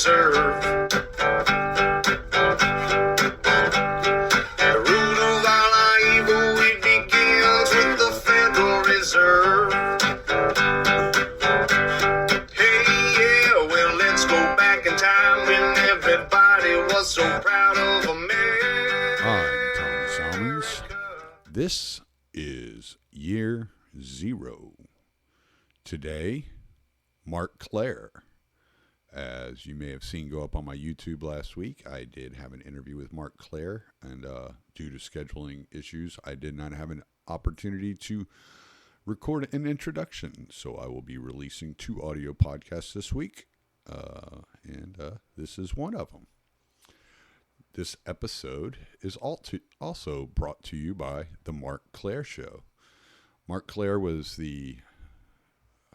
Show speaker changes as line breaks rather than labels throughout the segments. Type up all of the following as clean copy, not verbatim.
Reserve. The root of all our evil, it begins with the Federal Reserve. Hey, yeah, well, let's go back in time when everybody was so proud of America.
I'm Tom Salmons. This is year 0. Today, Marc Clair. As you may have seen go up on my YouTube last week, I did have an interview with Marc Clair, and due to scheduling issues, I did not have an opportunity to record an introduction. So I will be releasing 2 audio podcasts this week, and this is one of them. This episode is also brought to you by the Marc Clair Show. Marc Clair was the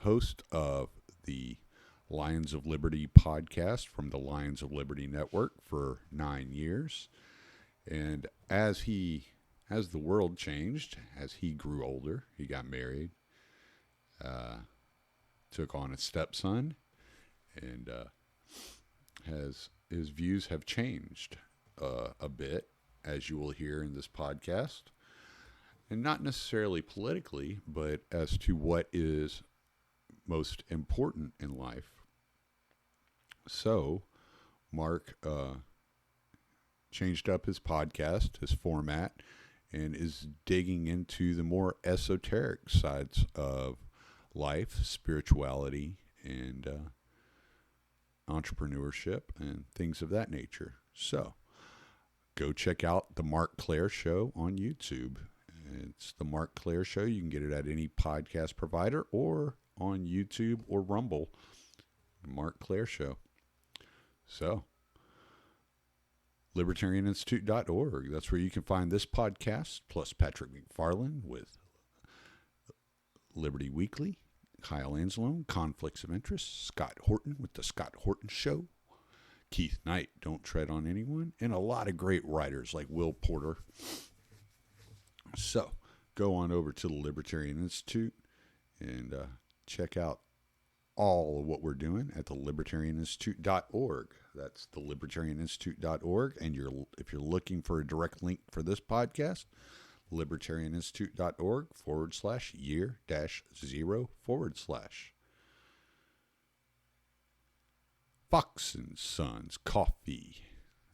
host of the Lions of Liberty podcast from the Lions of Liberty Network for 9 years. And as the world changed, as he grew older, he got married, took on a stepson, and his views have changed a bit, as you will hear in this podcast. And not necessarily politically, but as to what is most important in life. So, Marc changed up his podcast, his format, and is digging into the more esoteric sides of life, spirituality, and entrepreneurship, and things of that nature. So, go check out the Marc Clair Show on YouTube. It's the Marc Clair Show. You can get it at any podcast provider or on YouTube or Rumble. Marc Clair Show. So, libertarianinstitute.org. That's where you can find this podcast, plus Patrick McFarland with Liberty Weekly, Kyle Anzalone, Conflicts of Interest, Scott Horton with the Scott Horton Show, Keith Knight, Don't Tread on Anyone, and a lot of great writers like Will Porter. So, go on over to the Libertarian Institute and check out all of what we're doing at the libertarianinstitute.org. That's the libertarianinstitute.org. And if you're looking for a direct link for this podcast, libertarianinstitute.org/year-0/ Fox and Sons Coffee.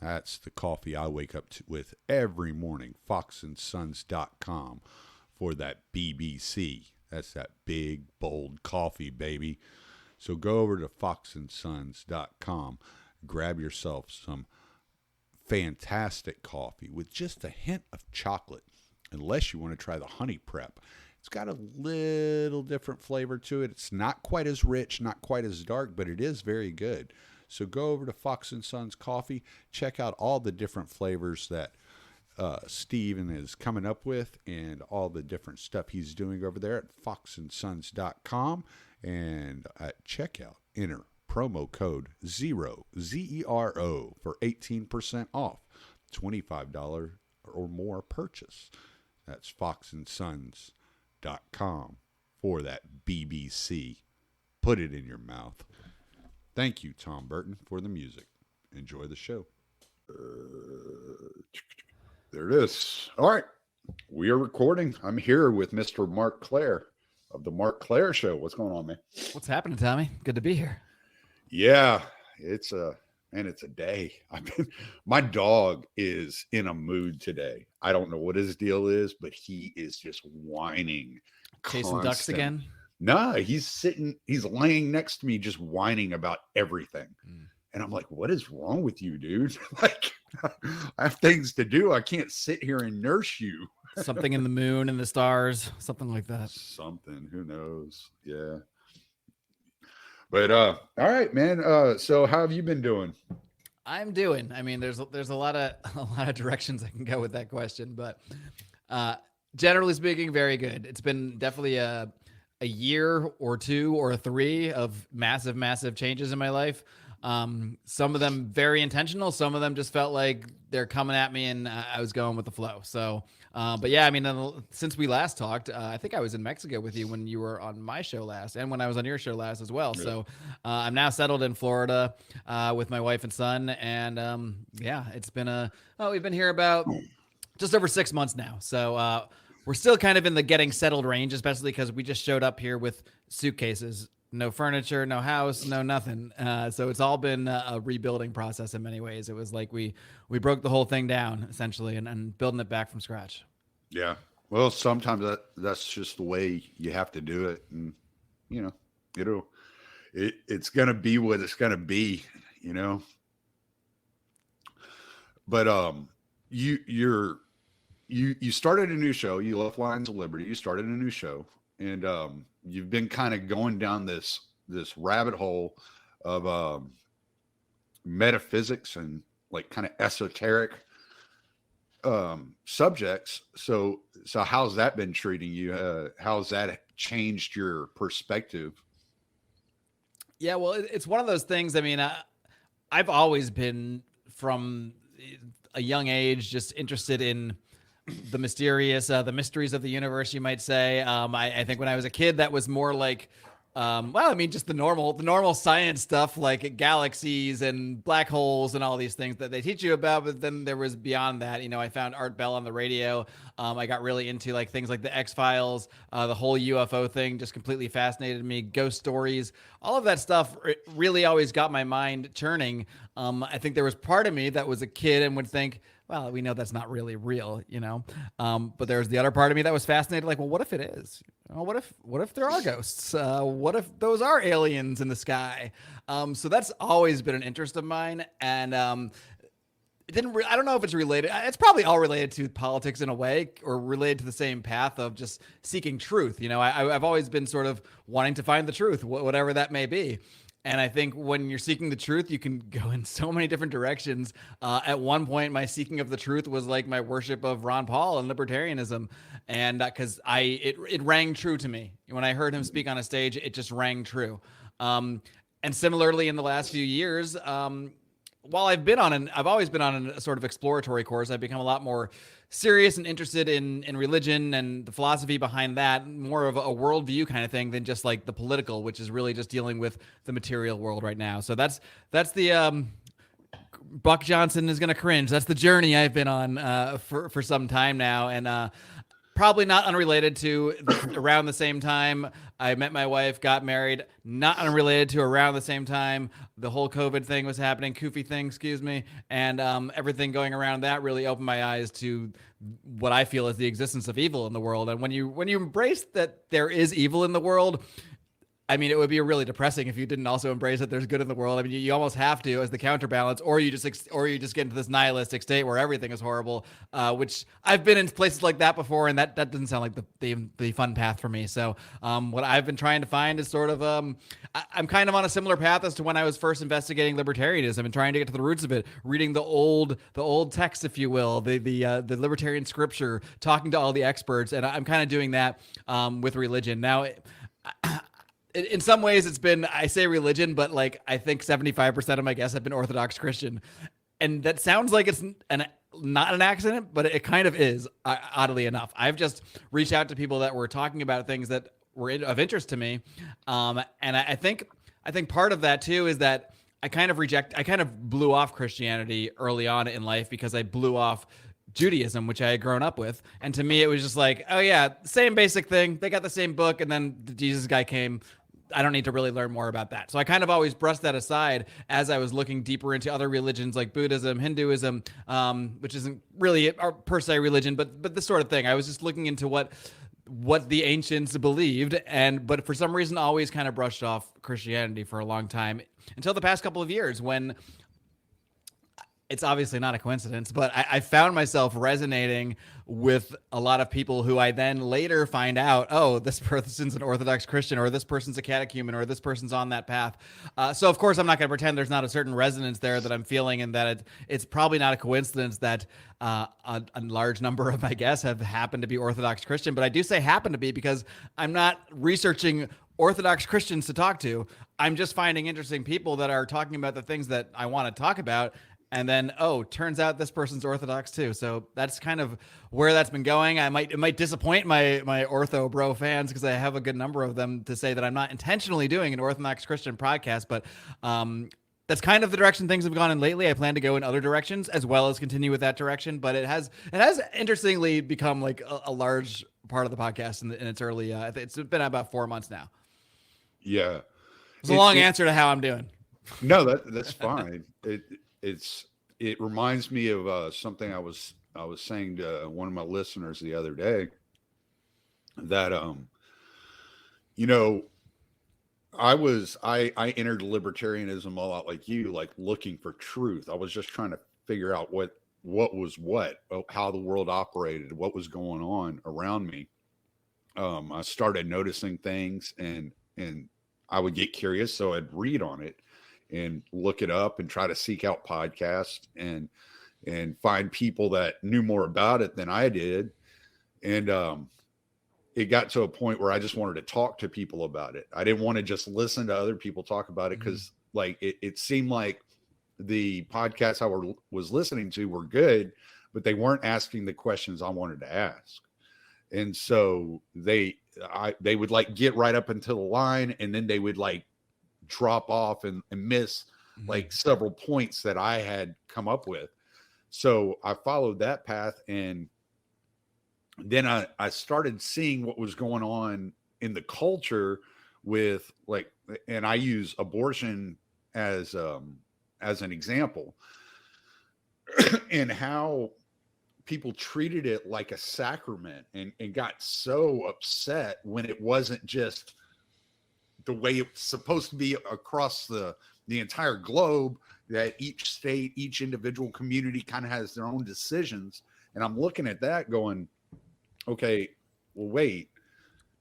That's the coffee I wake up with every morning. foxandsons.com for that BBC. That's that big, bold coffee, baby. So go over to foxandsons.com. Grab yourself some fantastic coffee with just a hint of chocolate, unless you want to try the honey prep. It's got a little different flavor to it. It's not quite as rich, not quite as dark, but it is very good. So go over to Fox and Sons Coffee. Check out all the different flavors that Steven is coming up with and all the different stuff he's doing over there at foxandsons.com. And at checkout, enter promo code ZERO, ZERO, for 18% off $25 or more purchase. That's foxandsons.com for that BBC. Put it in your mouth. Thank you, Tom Burton, for the music. Enjoy the show. There it is. All right. We are recording. I'm here with Mr. Marc Clair of the Marc Clair Show. What's going on, man?
What's happening, Tommy? Good to be here.
Yeah, it's a day. My dog is in a mood today. I don't know what his deal is, but he is just whining.
Chasing ducks again?
No, he's laying next to me just whining about everything. And I'm like, what is wrong with you, dude? Like, I have things to do. I can't sit here and nurse you.
Something in the moon and the stars, something like that.
Something, who knows? Yeah. But all right, man. So how have you been doing?
I'm doing. I mean, there's a lot of directions I can go with that question, but generally speaking, very good. It's been definitely a year or 2 or 3 of massive changes in my life. Some of them very intentional. Some of them just felt like they're coming at me and I was going with the flow. So, but yeah, I mean, since we last talked, I think I was in Mexico with you when you were on my show last and when I was on your show last as well. Yeah. So I'm now settled in Florida with my wife and son. And yeah, it's been we've been here about just over 6 months now. So we're still kind of in the getting settled range, especially because we just showed up here with suitcases. No furniture, no house, no nothing. So it's all been a rebuilding process in many ways. It was like we broke the whole thing down essentially and building it back from scratch.
Yeah. Well, sometimes that's just the way you have to do it. And, it's going to be what it's going to be, But you started a new show. You left Lions of Liberty. You started a new show. And you've been kind of going down this rabbit hole of metaphysics and like kind of esoteric subjects. So how's that been treating you? How's that changed your perspective?
Yeah, well, it's one of those things. I mean, I've always been from a young age just interested in the mysterious, the mysteries of the universe, you might say. I think when I was a kid, that was more like, just the normal science stuff, like galaxies and black holes and all these things that they teach you about. But then there was beyond that. I found Art Bell on the radio. I got really into like things like the X-Files, the whole UFO thing just completely fascinated me. Ghost stories, all of that stuff really always got my mind churning. I think there was part of me that was a kid and would think, well, we know that's not really real, but there's the other part of me that was fascinated. Like, well, what if it is? What if there are ghosts? What if those are aliens in the sky? So that's always been an interest of mine. And I don't know if it's related. It's probably all related to politics in a way, or related to the same path of just seeking truth. I've always been sort of wanting to find the truth, whatever that may be. And I think when you're seeking the truth, you can go in so many different directions. At one point, my seeking of the truth was like my worship of Ron Paul and libertarianism. And because it rang true to me. When I heard him speak on a stage, it just rang true. And similarly, in the last few years, while I've always been on a sort of exploratory course, I've become a lot more serious and interested in religion and the philosophy behind that, more of a worldview kind of thing than just like the political, which is really just dealing with the material world right now. So that's the Buck Johnson is going to cringe. That's the journey I've been on for some time now. And probably not unrelated to around the same time I met my wife, got married, not unrelated to around the same time the whole COVID thing was happening, Koofy thing, excuse me, and everything going around that really opened my eyes to what I feel is the existence of evil in the world. And when you embrace that there is evil in the world, I mean, it would be really depressing if you didn't also embrace that there's good in the world. I mean, you almost have to as the counterbalance, or you just get into this nihilistic state where everything is horrible. Which I've been in places like that before, and that doesn't sound like the fun path for me. So, what I've been trying to find is sort of I'm kind of on a similar path as to when I was first investigating libertarianism and trying to get to the roots of it, reading the old text, if you will, the libertarian scripture, talking to all the experts, and I'm kind of doing that with religion now. In some ways, it's been, I say religion, but like I think 75% of my guests have been Orthodox Christian. And that sounds like it's not an accident, but it kind of is, oddly enough. I've just reached out to people that were talking about things that were of interest to me. And I think part of that too is that I kind of blew off Christianity early on in life because I blew off Judaism, which I had grown up with. And to me, it was just like, oh yeah, same basic thing. They got the same book. And then the Jesus guy came. I don't need to really learn more about that. So I kind of always brushed that aside as I was looking deeper into other religions like Buddhism, Hinduism, which isn't really per se religion, but this sort of thing. I was just looking into what the ancients believed, but for some reason always kind of brushed off Christianity for a long time until the past couple of years when it's obviously not a coincidence, but I found myself resonating with a lot of people who I then later find out, oh, this person's an Orthodox Christian, or this person's a catechumen, or this person's on that path. So, of course, I'm not going to pretend there's not a certain resonance there that I'm feeling, and that it's probably not a coincidence that a large number of my guests have happened to be Orthodox Christian. But I do say happen to be because I'm not researching Orthodox Christians to talk to. I'm just finding interesting people that are talking about the things that I want to talk about. And then, oh, turns out this person's Orthodox too. So that's kind of where that's been going. It might disappoint my Ortho Bro fans, because I have a good number of them, to say that I'm not intentionally doing an Orthodox Christian podcast, but that's kind of the direction things have gone in lately. I plan to go in other directions as well as continue with that direction, but it has interestingly become like a large part of the podcast in its early. It's been about 4 months now.
Yeah,
it's a long answer to how I'm doing.
No, that's fine. It reminds me of something I was saying to one of my listeners the other day, that I entered libertarianism a lot like you, like looking for truth. I was just trying to figure out what was how the world operated, what was going on around me. I started noticing things, and I would get curious, so I'd read on it and look it up and try to seek out podcasts and find people that knew more about it than I did. And it got to a point where I just wanted to talk to people about it. I didn't want to just listen to other people talk about it, because like it seemed like the podcasts I was listening to were good, but they weren't asking the questions I wanted to ask. And so they would like get right up until the line, and then they would like drop off and miss like several points that I had come up with. So I followed that path, and then I started seeing what was going on in the culture with like, and I use abortion as an example, and how people treated it like a sacrament and got so upset when it wasn't just the way it's supposed to be across the entire globe, that each state, each individual community kind of has their own decisions. And I'm looking at that going, okay, well, wait,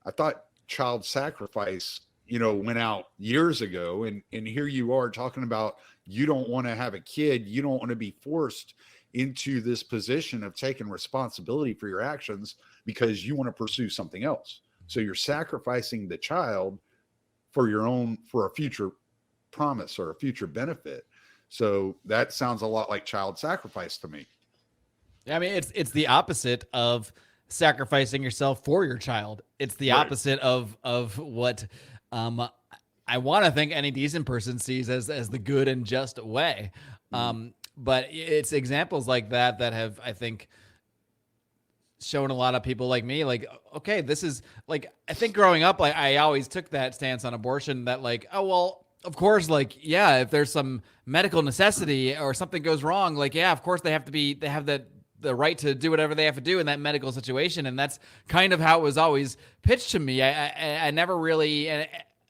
I thought child sacrifice, went out years ago. And here you are talking about, you don't want to have a kid. You don't want to be forced into this position of taking responsibility for your actions because you want to pursue something else. So you're sacrificing the child for a future promise or a future benefit. So that sounds a lot like child sacrifice to me.
Yeah, I mean, it's the opposite of sacrificing yourself for your child. It's the opposite of what I want to think any decent person sees as the good and just way. But it's examples like that have, I think, shown a lot of people like me, like, okay, this is like, I think growing up, like, I always took that stance on abortion, that like, oh, well, of course, like, yeah, if there's some medical necessity or something goes wrong, like, yeah, of course they have the right to do whatever they have to do in that medical situation. And that's kind of how it was always pitched to me. I never really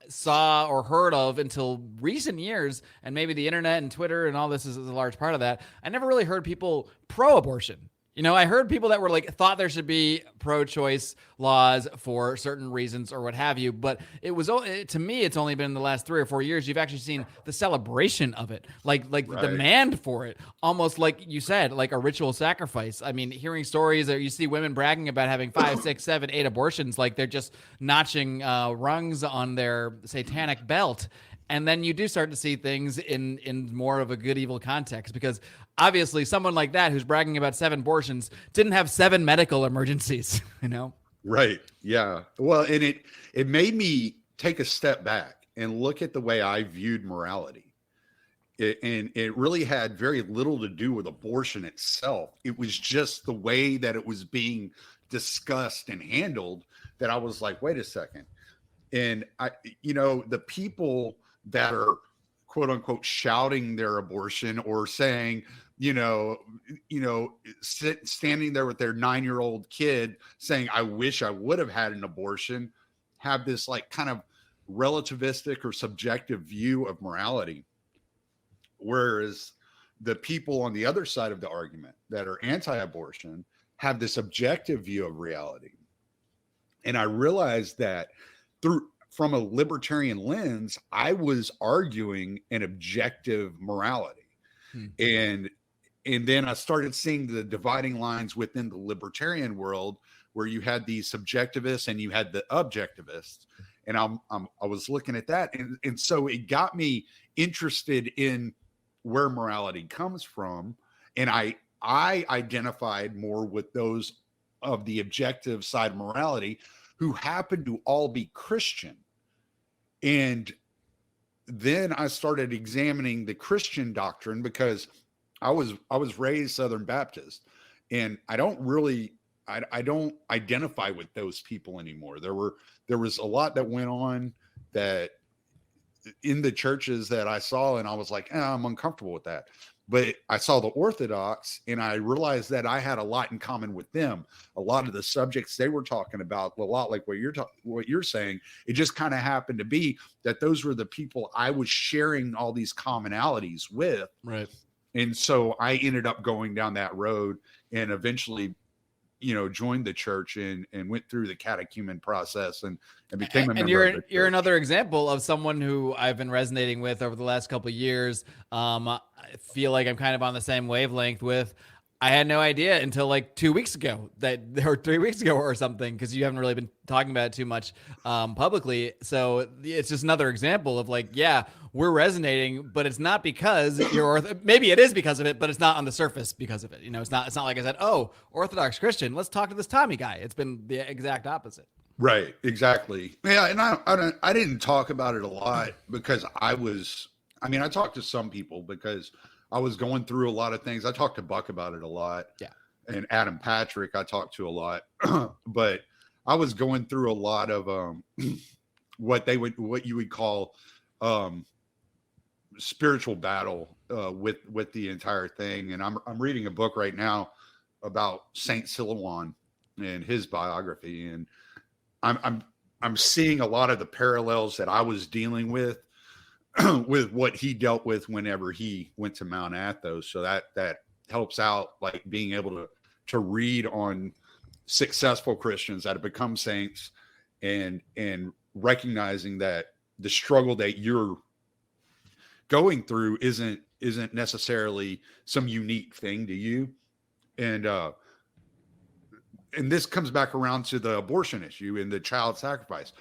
saw or heard of until recent years, and maybe the internet and Twitter and all this is a large part of that. I never really heard people pro-abortion. I heard people that were like, thought there should be pro-choice laws for certain reasons or what have you. But to me, it's only been in the last 3 or 4 years you've actually seen the celebration of it, like the demand for it, almost like you said, like a ritual sacrifice. I mean, hearing stories that you see women bragging about having 5, 6, 7, 8 abortions, like they're just notching rungs on their satanic belt. And then you do start to see things in more of a good evil context, because obviously someone like that who's bragging about 7 abortions didn't have 7 medical emergencies, Right.
Yeah. Well, and it made me take a step back and look at the way I viewed morality. And it really had very little to do with abortion itself. It was just the way that it was being discussed and handled that I was like, wait a second. And the people that are quote unquote shouting their abortion or saying, standing there with their 9-year-old kid saying, I wish I would have had an abortion, have this like kind of relativistic or subjective view of morality. Whereas the people on the other side of the argument that are anti-abortion have this objective view of reality. And I realized that from a libertarian lens, I was arguing an objective morality. And then I started seeing the dividing lines within the libertarian world, where you had the subjectivists and you had the objectivists. And I was looking at that, and so it got me interested in where morality comes from, and I identified more with those of the objective side of morality who happen to all be Christian. And then I started examining the Christian doctrine, because I was raised Southern Baptist, and I don't identify with those people anymore. There was a lot that went on that in the churches that I saw, and I was like, I'm uncomfortable with that. But I saw the Orthodox, and I realized that I had a lot in common with them. A lot of the subjects they were talking about, a lot like what you're saying. It just kind of happened to be that those were the people I was sharing all these commonalities with.
Right.
And so I ended up going down that road, and eventually, joined the church and went through the catechumen process and became a member.
And you're another example of someone who I've been resonating with over the last couple of years. I feel like I'm kind of on the same wavelength with. I had no idea until like 2 weeks ago or 3 weeks ago or something, because you haven't really been talking about it too much publicly. So it's just another example of like, yeah, we're resonating, but it's not because you're maybe it is because of it, but it's not on the surface because of it. It's not like I said, oh, Orthodox Christian, let's talk to this Tommy guy. It's been the exact opposite.
Right. Exactly. Yeah. And I didn't talk about it a lot because I talked to some people because I was going through a lot of things. I talked to Buck about it a lot.
Yeah.
And Adam Patrick, I talked to a lot, but I was going through a lot of what you would call spiritual battle with the entire thing. And I'm reading a book right now about Saint Silouan and his biography, and I'm seeing a lot of the parallels that I was dealing with with what he dealt with whenever he went to Mount Athos. So that helps out, like being able to read on successful Christians that have become saints, and recognizing that the struggle that you're going through isn't necessarily some unique thing to you. And this comes back around to the abortion issue and the child sacrifice.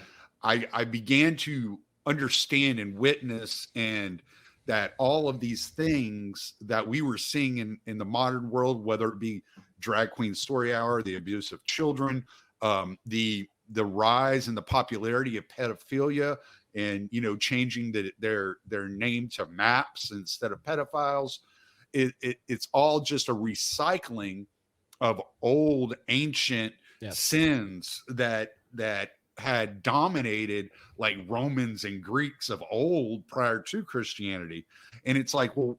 I began to understand and witness, and that all of these things that we were seeing in the modern world, whether it be drag queen story hour, the abuse of children, the rise and the popularity of pedophilia, and changing their name to MAPS instead of pedophiles, it's all just a recycling of old ancient sins that had dominated like Romans and Greeks of old prior to Christianity. And it's like, well,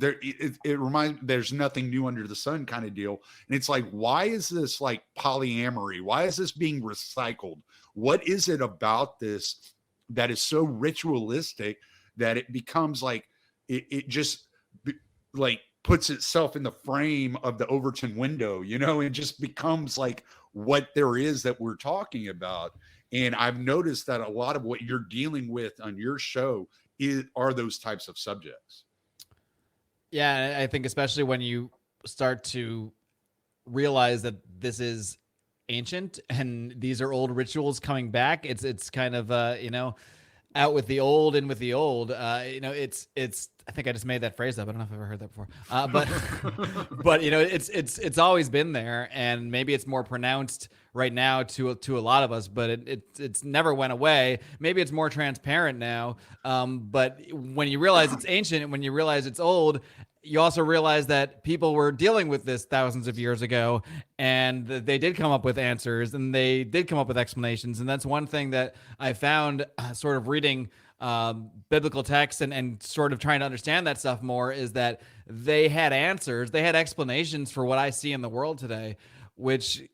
it reminds, there's nothing new under the sun kind of deal. And it's like, why is this like polyamory? Why is this being recycled? What is it about this that is so ritualistic that it becomes like, it just like puts itself in the frame of the Overton window, it just becomes like what there is that we're talking about. And I've noticed that a lot of what you're dealing with on your show are those types of subjects.
Yeah, I think especially when you start to realize that this is ancient and these are old rituals coming back, it's kind of out with the old and with the old. It's I think I just made that phrase up. I don't know if I've ever heard that before. But it's always been there, and maybe it's more pronounced right now to a lot of us, but it's never went away. Maybe it's more transparent now. But when you realize it's ancient and when you realize it's old, you also realize that people were dealing with this thousands of years ago, and they did come up with answers, and they did come up with explanations. And that's one thing that I found sort of reading biblical texts and sort of trying to understand that stuff more, is that they had answers, they had explanations for what I see in the world today, which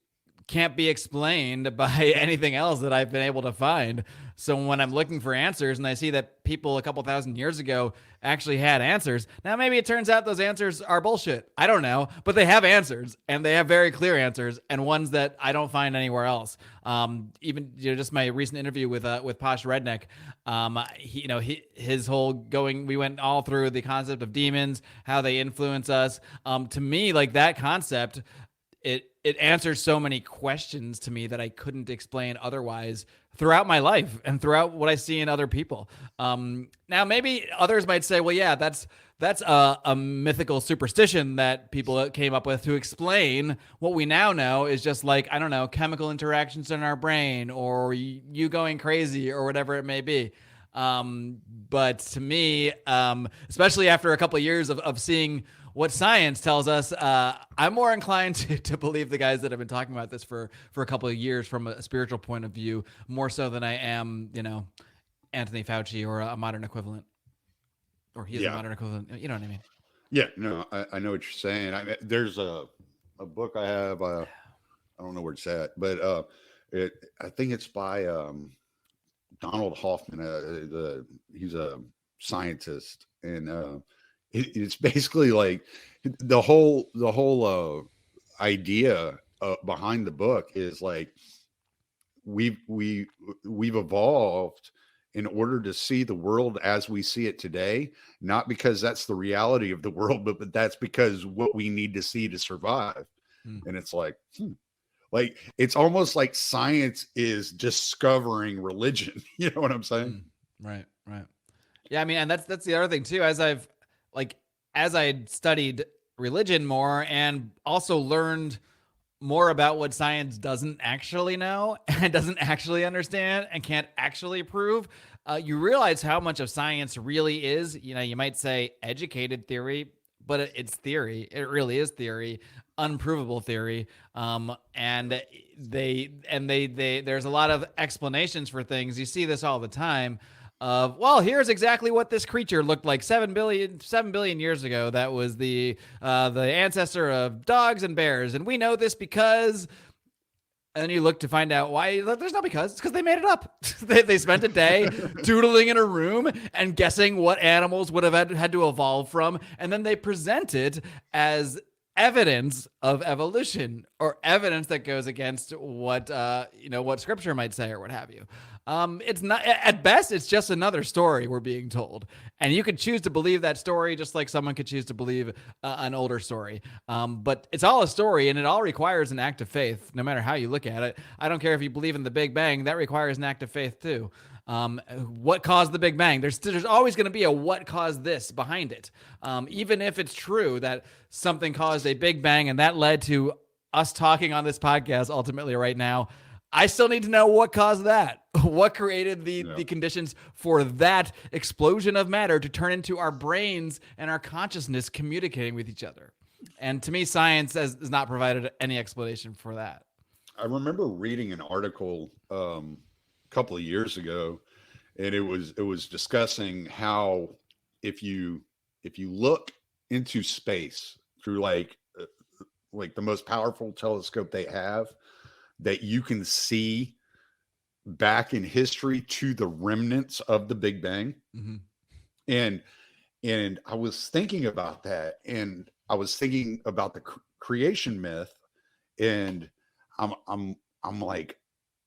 can't be explained by anything else that I've been able to find. So when I'm looking for answers and I see that people a couple thousand years ago actually had answers, now maybe it turns out those answers are bullshit. I don't know, but they have answers, and they have very clear answers, and ones that I don't find anywhere else. Even just my recent interview with Posh Redneck, his whole we went all through the concept of demons, how they influence us. To me, like that concept, it answers so many questions to me that I couldn't explain otherwise throughout my life and throughout what I see in other people. Now maybe others might say, well, yeah, that's a mythical superstition that people came up with to explain what we now know is just like, I don't know, chemical interactions in our brain or you going crazy or whatever it may be. But to me, especially after a couple of years of seeing what science tells us, I'm more inclined to believe the guys that have been talking about this for a couple of years from a spiritual point of view, more so than I am, Anthony Fauci or a modern equivalent. Or he is a modern equivalent. You know what I mean?
Yeah, no, I know what you're saying. There's a book I have. I don't know where it's at, but I think it's by Donald Hoffman. He's a scientist, and it's basically like the whole idea behind the book is like we've evolved in order to see the world as we see it today, not because that's the reality of the world, but that's because what we need to see to survive. And it's like, like it's almost like science is discovering religion. You know what I'm saying?
Right. Yeah, I mean, and that's the other thing too. As I studied religion more and also learned more about what science doesn't actually know and doesn't actually understand and can't actually prove, you realize how much of science really is, you might say educated theory, but it's theory. It really is theory, unprovable theory. And there's a lot of explanations for things. You see this all the time. Well, here's exactly what this creature looked like 7 billion years ago. That was the ancestor of dogs and bears, and we know this because. And then you look to find out why. There's no because. It's because they made it up. they spent a day doodling in a room and guessing what animals would have had to evolve from, and then they present it as evidence of evolution or evidence that goes against what what scripture might say or what have you. It's not, at best, it's just another story we're being told. And you could choose to believe that story just like someone could choose to believe an older story. But it's all a story, and it all requires an act of faith, no matter how you look at it. I don't care if you believe in the Big Bang, that requires an act of faith too. What caused the Big Bang? There's always going to be a what caused this behind it. Even if it's true that something caused a Big Bang and that led to us talking on this podcast ultimately right now, I still need to know what caused that. What created the conditions for that explosion of matter to turn into our brains and our consciousness communicating with each other. And to me, science has not provided any explanation for that.
I remember reading an article a couple of years ago, and it was discussing how if you look into space through like the most powerful telescope they have, that you can see back in history to the remnants of the Big Bang.
Mm-hmm.
And I was thinking about that, and I was thinking about the creation myth, and I'm like,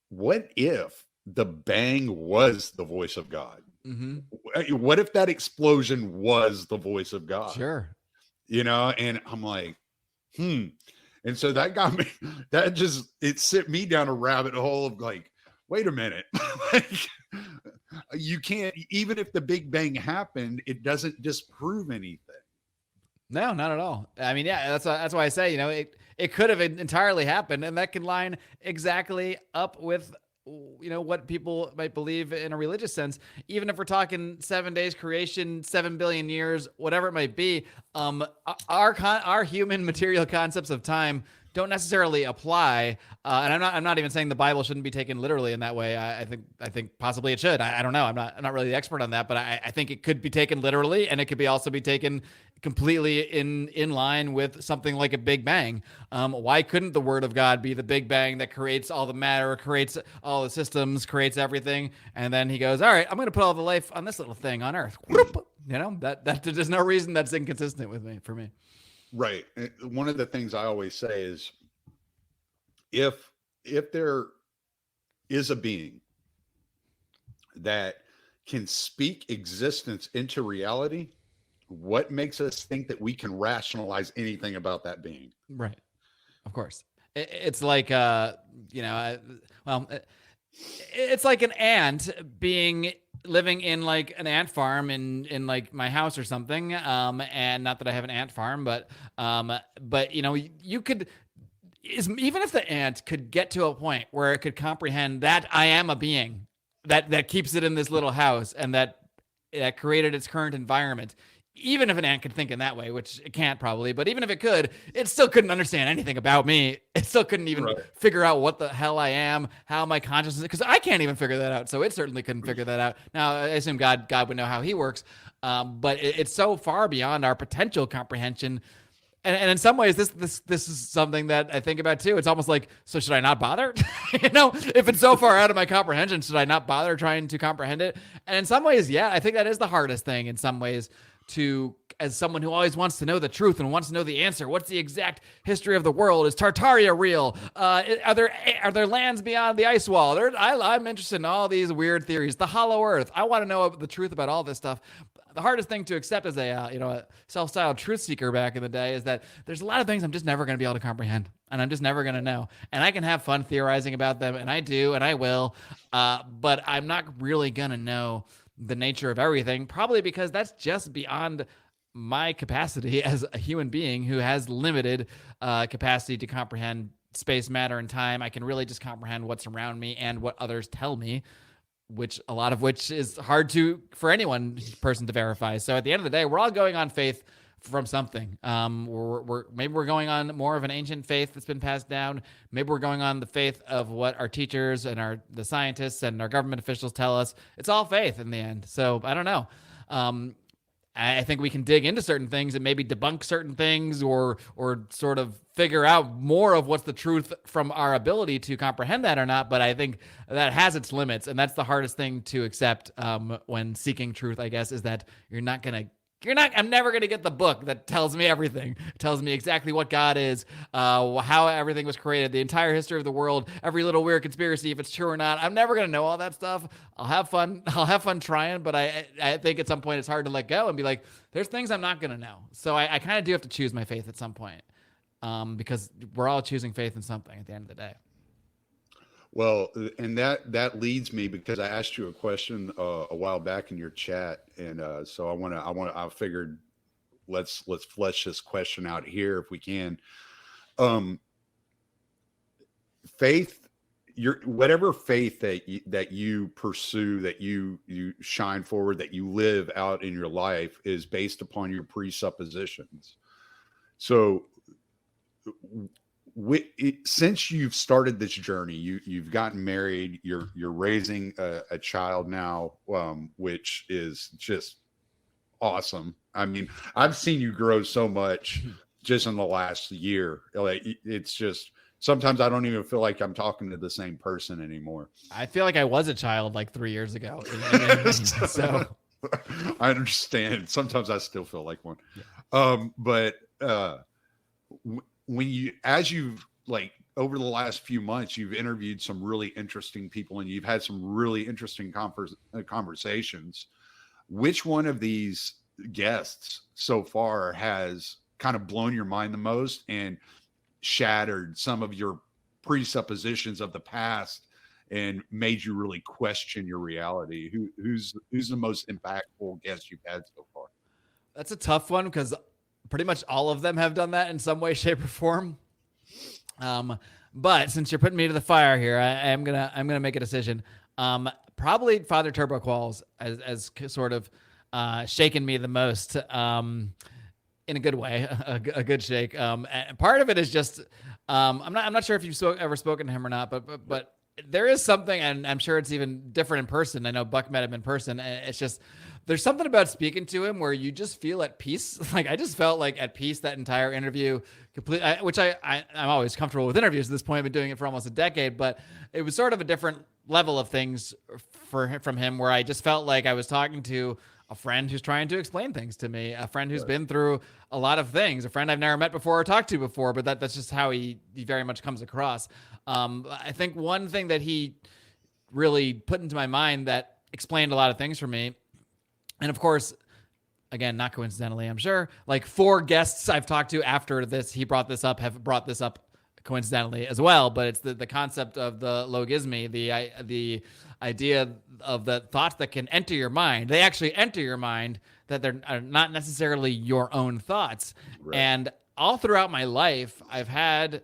what if the bang was the voice of God? Mm-hmm. What if that explosion was the voice of God?
Sure.
And I'm like, And so that got me, it sent me down a rabbit hole of like, wait a minute. Like, you can't, even if the Big Bang happened, it doesn't disprove anything.
No, not at all. I mean, yeah, that's why I say, it could have entirely happened, and that can line exactly up with what people might believe in a religious sense. Even if we're talking 7 days creation, 7 billion years, whatever it might be, our human material concepts of time don't necessarily apply. And I'm not even saying the Bible shouldn't be taken literally in that way. I think possibly it should. I don't know. I'm not really the expert on that, but I think it could be taken literally, and it could also be taken completely in line with something like a Big Bang. Why couldn't the Word of God be the Big Bang that creates all the matter, creates all the systems, creates everything, and then he goes, all right, I'm going to put all the life on this little thing on Earth. That there's no reason that's inconsistent for me.
Right. One of the things I always say is, if there is a being that can speak existence into reality, what makes us think that we can rationalize anything about that being?
Right. Of course. It's like, it's like an ant living in like an ant farm in like my house or something. And not that I have an ant farm, but you could, even if the ant could get to a point where it could comprehend that I am a being that keeps it in this little house and that created its current environment. Even if an ant could think in that way, which it can't probably, but even if it could, it still couldn't understand anything about me. It still couldn't even figure out what the hell I am, how my consciousness, because I can't even figure that out. So it certainly couldn't figure that out. Now, I assume God would know how he works, but it's so far beyond our potential comprehension. And in some ways, this is something that I think about too. It's almost like, so should I not bother? If it's so far out of my comprehension, should I not bother trying to comprehend it? And in some ways, yeah, I think that is the hardest thing in some ways. As someone who always wants to know the truth and wants to know the answer, what's the exact history of the world? Is Tartaria real? Are there lands beyond the ice wall? I'm interested in all these weird theories. The hollow earth. I want to know the truth about all this stuff. The hardest thing to accept as a self-styled truth seeker back in the day is that there's a lot of things I'm just never going to be able to comprehend, and I'm just never going to know. And I can have fun theorizing about them, and I do, and I will, but I'm not really going to know the nature of everything, probably because that's just beyond my capacity as a human being who has limited capacity to comprehend space, matter, and time. I can really just comprehend what's around me and what others tell me, a lot of which is hard for anyone person to verify. So at the end of the day, we're all going on faith from something. Maybe we're going on more of an ancient faith that's been passed down. Maybe we're going on the faith of what our teachers and the scientists and our government officials tell us. It's all faith in the end. So I don't know. I think we can dig into certain things and maybe debunk certain things or sort of figure out more of what's the truth from our ability to comprehend that or not. But I think that has its limits, and that's the hardest thing to accept when seeking truth, I guess, is that I'm never going to get the book that tells me everything. It tells me exactly what God is, how everything was created, the entire history of the world, every little weird conspiracy, if it's true or not. I'm never going to know all that stuff. I'll have fun trying, but I think at some point it's hard to let go and be like, there's things I'm not going to know. So I kind of do have to choose my faith at some point, because we're all choosing faith in something at the end of the day.
Well, and that leads me, because I asked you a question a while back in your chat, and so I figured let's flesh this question out here if we can. Faith, whatever faith that you pursue, that you shine forward, that you live out in your life, is based upon your presuppositions. So since you've started this journey, you've gotten married, you're raising a child now, which is just awesome. I mean, I've seen you grow so much just in the last year. Like, it's just, sometimes I don't even feel like I'm talking to the same person anymore.
I feel like I was a child like 3 years ago. So
I understand. Sometimes I still feel like one.
Yeah.
As you've, like, over the last few months, you've interviewed some really interesting people and you've had some really interesting conversations. Which one of these guests so far has kind of blown your mind the most and shattered some of your presuppositions of the past and made you really question your reality? Who's the most impactful guest you've had so far?
That's a tough one, because pretty much all of them have done that in some way, shape, or form. But since you're putting me to the fire here, I'm gonna make a decision. Probably Father Turbo Qualls as sort of shaken me the most, in a good way, a good shake. And part of it is just I'm not sure if you've ever spoken to him or not, but there is something, and I'm sure it's even different in person. I know Buck met him in person. And it's just, there's something about speaking to him where you just feel at peace. Like, I just felt like at peace that entire interview, which I'm always comfortable with interviews at this point. I've been doing it for almost a decade, but it was sort of a different level of things from him, where I just felt like I was talking to a friend who's trying to explain things to me, a friend who's been through a lot of things, a friend I've never met before or talked to before, but that's just how he very much comes across. I think one thing that he really put into my mind that explained a lot of things for me, and of course, again, not coincidentally, I'm sure, like 4 guests I've talked to after this, he brought this up, have brought this up coincidentally as well, but it's the concept of the logismy, the idea of the thoughts that can enter your mind. They actually enter your mind, that they're not necessarily your own thoughts.
Right.
And all throughout my life, I've had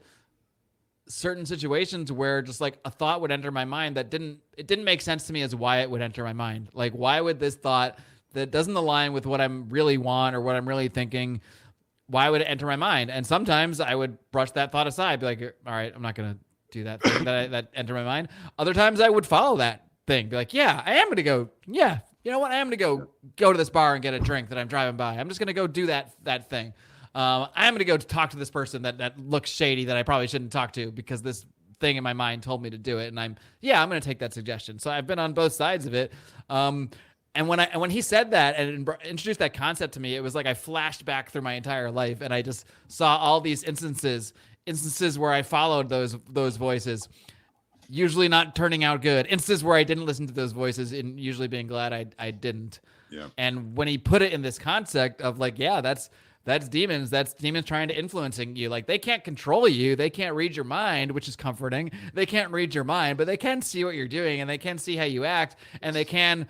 certain situations where just like a thought would enter my mind that didn't make sense to me as why it would enter my mind. Like, why would this thought that doesn't align with what I'm really want or what I'm really thinking, why would it enter my mind? And sometimes I would brush that thought aside, be like, all right, I'm not going to do that thing that entered my mind. Other times I would follow that thing, be like, yeah, I am going to go. Yeah. You know what? I am going to go to this bar and get a drink that I'm driving by. I'm just going to go do that thing. I'm going to go talk to this person that looks shady that I probably shouldn't talk to because this thing in my mind told me to do it. And I'm going to take that suggestion. So I've been on both sides of it. And when he said that and introduced that concept to me, it was like I flashed back through my entire life, and I just saw all these instances where I followed those voices, usually not turning out good. Instances where I didn't listen to those voices and usually being glad I didn't.
Yeah.
And when he put it in this concept of like, yeah, that's demons. That's demons trying to influencing you. Like, they can't control you. They can't read your mind, which is comforting. They can't read your mind, but they can see what you're doing, and they can see how you act, and they can,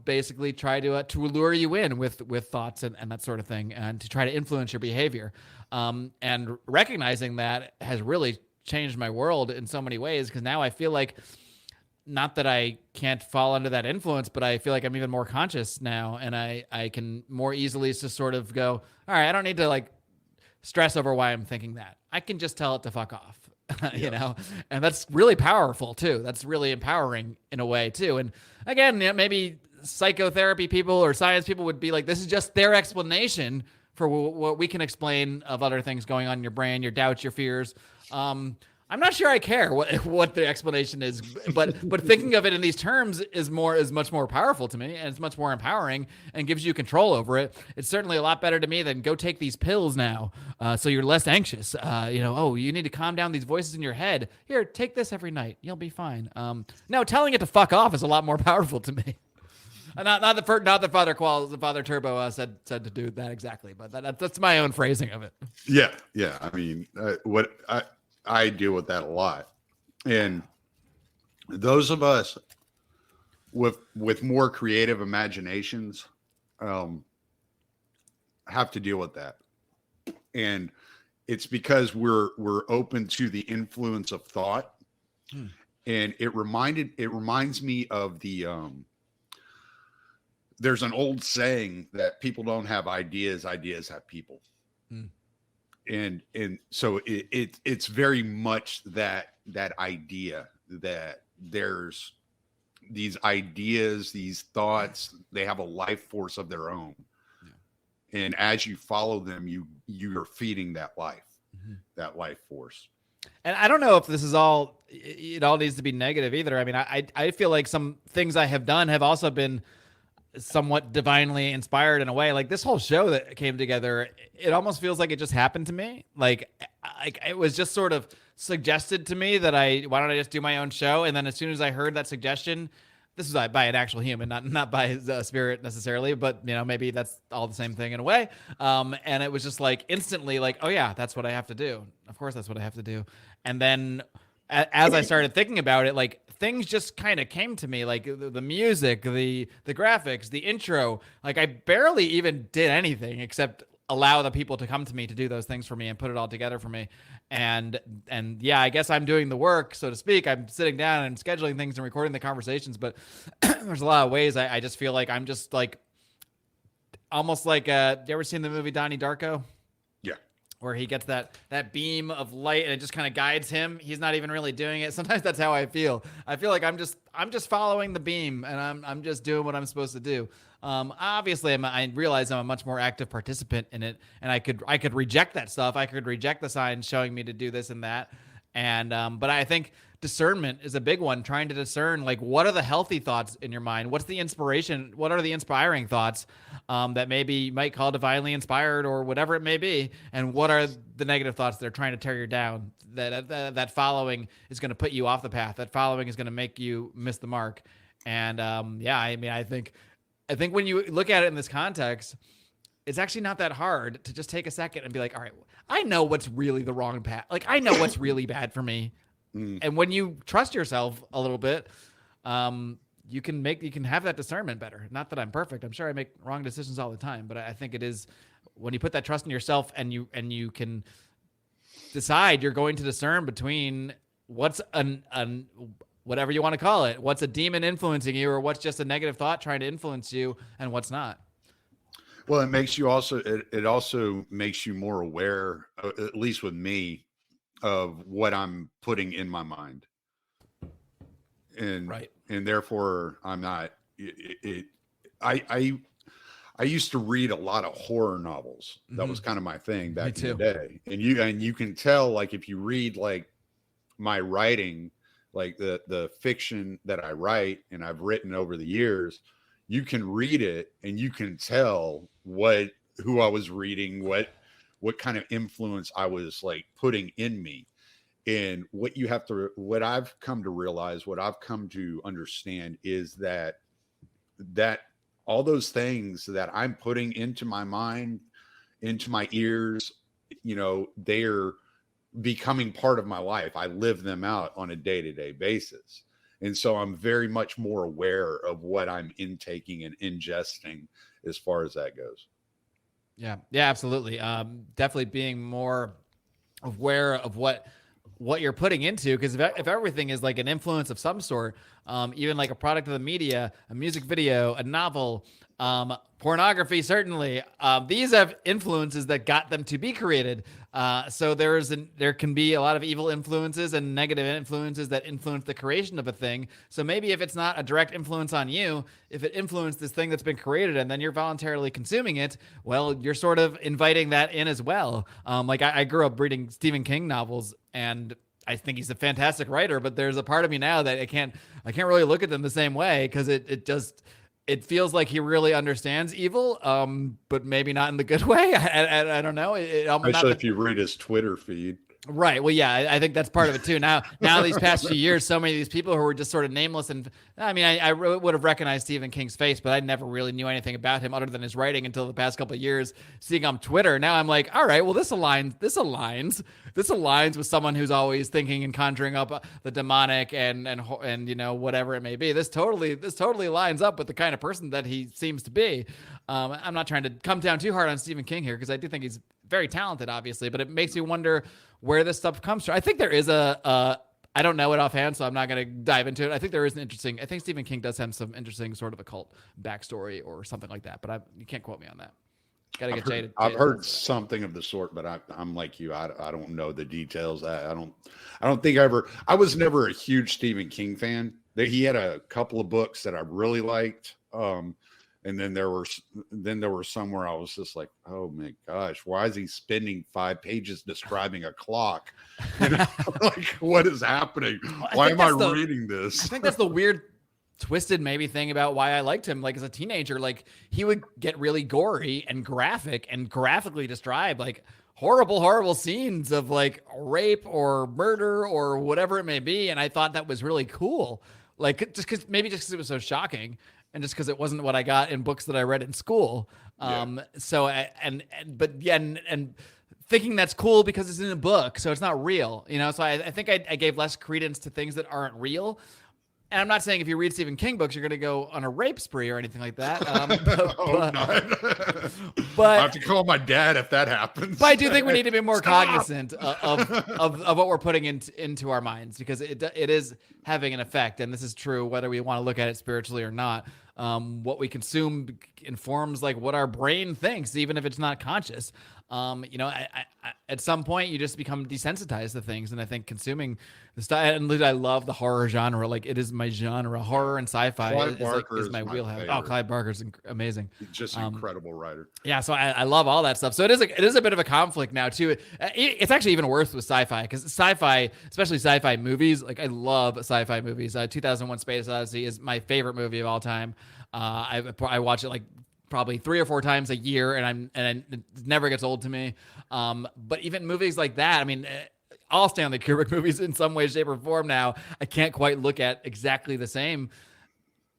basically try to lure you in with thoughts and that sort of thing, and to try to influence your behavior. And recognizing that has really changed my world in so many ways, because now I feel like, not that I can't fall under that influence, but I feel like I'm even more conscious now, and I can more easily just sort of go, all right, I don't need to like stress over why I'm thinking that. I can just tell it to fuck off, and that's really powerful too. That's really empowering in a way too. And again, maybe psychotherapy people or science people would be like, this is just their explanation for what we can explain of other things going on in your brain, your doubts, your fears. I'm not sure I care what the explanation is, but thinking of it in these terms is much more powerful to me, and it's much more empowering and gives you control over it. It's certainly a lot better to me than go take these pills now, so you're less anxious. You need to calm down these voices in your head. Here, take this every night. You'll be fine. No, telling it to fuck off is a lot more powerful to me. Not the Father Turbo said to do that exactly, but that's my own phrasing of it.
Yeah. I mean, I deal with that a lot, and those of us with more creative imaginations have to deal with that, and it's because we're open to the influence of thought. And it reminds me of the there's an old saying that people don't have ideas have people. And so it's very much that idea that there's these ideas, these thoughts, they have a life force of their own. Yeah. And as you follow them, you're feeding that life, that life force.
And I don't know if this is it all needs to be negative either. I mean, I feel like some things I have done have also been somewhat divinely inspired in a way. Like this whole show that came together, it almost feels like it just happened to me. Like it was just sort of suggested to me that why don't I just do my own show? And then as soon as I heard that suggestion, this is by an actual human, not by his spirit necessarily, but maybe that's all the same thing in a way. And it was just like instantly like, oh yeah, that's what I have to do. Of course, that's what I have to do. And then as I started thinking about it, like things just kind of came to me, like the music, the graphics, the intro. Like I barely even did anything except allow the people to come to me to do those things for me and put it all together for me. And yeah, I guess I'm doing the work, so to speak. I'm sitting down and scheduling things and recording the conversations, but there's a lot of ways I just feel like I'm just like almost like you ever seen the movie Donnie Darko? Where he gets that beam of light and it just kind of guides him. He's not even really doing it. Sometimes that's how I feel. I feel like I'm just following the beam, and I'm just doing what I'm supposed to do. Obviously, I realize I'm a much more active participant in it, and I could reject that stuff. I could reject the signs showing me to do this and that. And but I think discernment is a big one, trying to discern like what are the healthy thoughts in your mind? What's the inspiration? What are the inspiring thoughts that maybe you might call divinely inspired or whatever it may be? And what are the negative thoughts that are trying to tear you down? That following is going to put you off the path. That following is going to make you miss the mark. And I mean, I think when you look at it in this context, it's actually not that hard to just take a second and be like, all right, I know what's really the wrong path. Like, I know what's really bad for me. And when you trust yourself a little bit, you can have that discernment better. Not that I'm perfect. I'm sure I make wrong decisions all the time, but I think it is when you put that trust in yourself and you can decide you're going to discern between what's an whatever you want to call it, what's a demon influencing you or what's just a negative thought trying to influence you and what's not.
Well, it makes you also, it also makes you more aware, at least with me, of what I'm putting in my mind. And,
right.
And therefore I'm not, I used to read a lot of horror novels. That was kind of my thing back in the day. And you can tell, like, if you read like my writing, like the fiction that I write and I've written over the years, you can read it and you can tell who I was reading, what kind of influence I was like putting in me. And what I've come to realize, what I've come to understand is that all those things that I'm putting into my mind, into my ears, they're becoming part of my life. I live them out on a day-to-day basis. And so I'm very much more aware of what I'm intaking and ingesting as far as that goes.
Yeah, absolutely. Definitely being more aware of what you're putting into, because if everything is like an influence of some sort, even like a product of the media, a music video, a novel, pornography, certainly, these have influences that got them to be created. So there can be a lot of evil influences and negative influences that influence the creation of a thing. So maybe if it's not a direct influence on you, if it influenced this thing that's been created and then you're voluntarily consuming it, well, you're sort of inviting that in as well. Like I grew up reading Stephen King novels, and I think he's a fantastic writer, but there's a part of me now that I can't really look at them the same way, because it feels like he really understands evil, but maybe not in the good way. I don't know.
Especially if you read his Twitter feed.
Right. Well, yeah, I think that's part of it too. Now these past few years, so many of these people who were just sort of nameless, and I mean, I would have recognized Stephen King's face, but I never really knew anything about him other than his writing until the past couple of years, seeing on Twitter. Now I'm like, all right, well, this aligns with someone who's always thinking and conjuring up the demonic and whatever it may be. This totally lines up with the kind of person that he seems to be. I'm not trying to come down too hard on Stephen King here, because I do think he's very talented, obviously, but it makes you wonder where this stuff comes from. I think there is I don't know it offhand, so I'm not going to dive into it. I think there is I think Stephen King does have some interesting sort of occult backstory or something like that, but you can't quote me on that. Gotta get jaded.
I've heard something of the sort, but I'm like you. I don't know the details. I don't think I was never a huge Stephen King fan. He had a couple of books that I really liked. And then there were some where I was just like, oh my gosh, why is he spending 5 pages describing a clock? Like, what is happening? Why am I reading this?
I think that's the weird, twisted maybe thing about why I liked him. Like as a teenager, like he would get really gory and graphic and graphically describe like horrible scenes of like rape or murder or whatever it may be. And I thought that was really cool. Like just because it was so shocking. And just because it wasn't what I got in books that I read in school. So thinking that's cool because it's in a book, so it's not real, So I think I gave less credence to things that aren't real. And I'm not saying if you read Stephen King books, you're going to go on a rape spree or anything like that. But
I have to call my dad if that happens.
But I do think we need to be more cognizant of what we're putting into our minds, because it is having an effect. And this is true whether we want to look at it spiritually or not. What we consume informs like what our brain thinks, even if it's not conscious. At some point you just become desensitized to things. And I think consuming the style, and I love the horror genre. Like it is my genre. Horror and sci-fi is my wheelhouse. Oh, Clive Barker's amazing.
He's just an incredible writer.
Yeah. So I love all that stuff. So it is a bit of a conflict now too. It's actually even worse with sci-fi, because sci-fi, especially sci-fi movies, like I love sci-fi movies. 2001 Space Odyssey is my favorite movie of all time. I watch it like probably 3 or 4 times a year, and it never gets old to me. But even movies like that, I mean, all Stanley Kubrick movies in some way, shape, or form now, I can't quite look at exactly the same,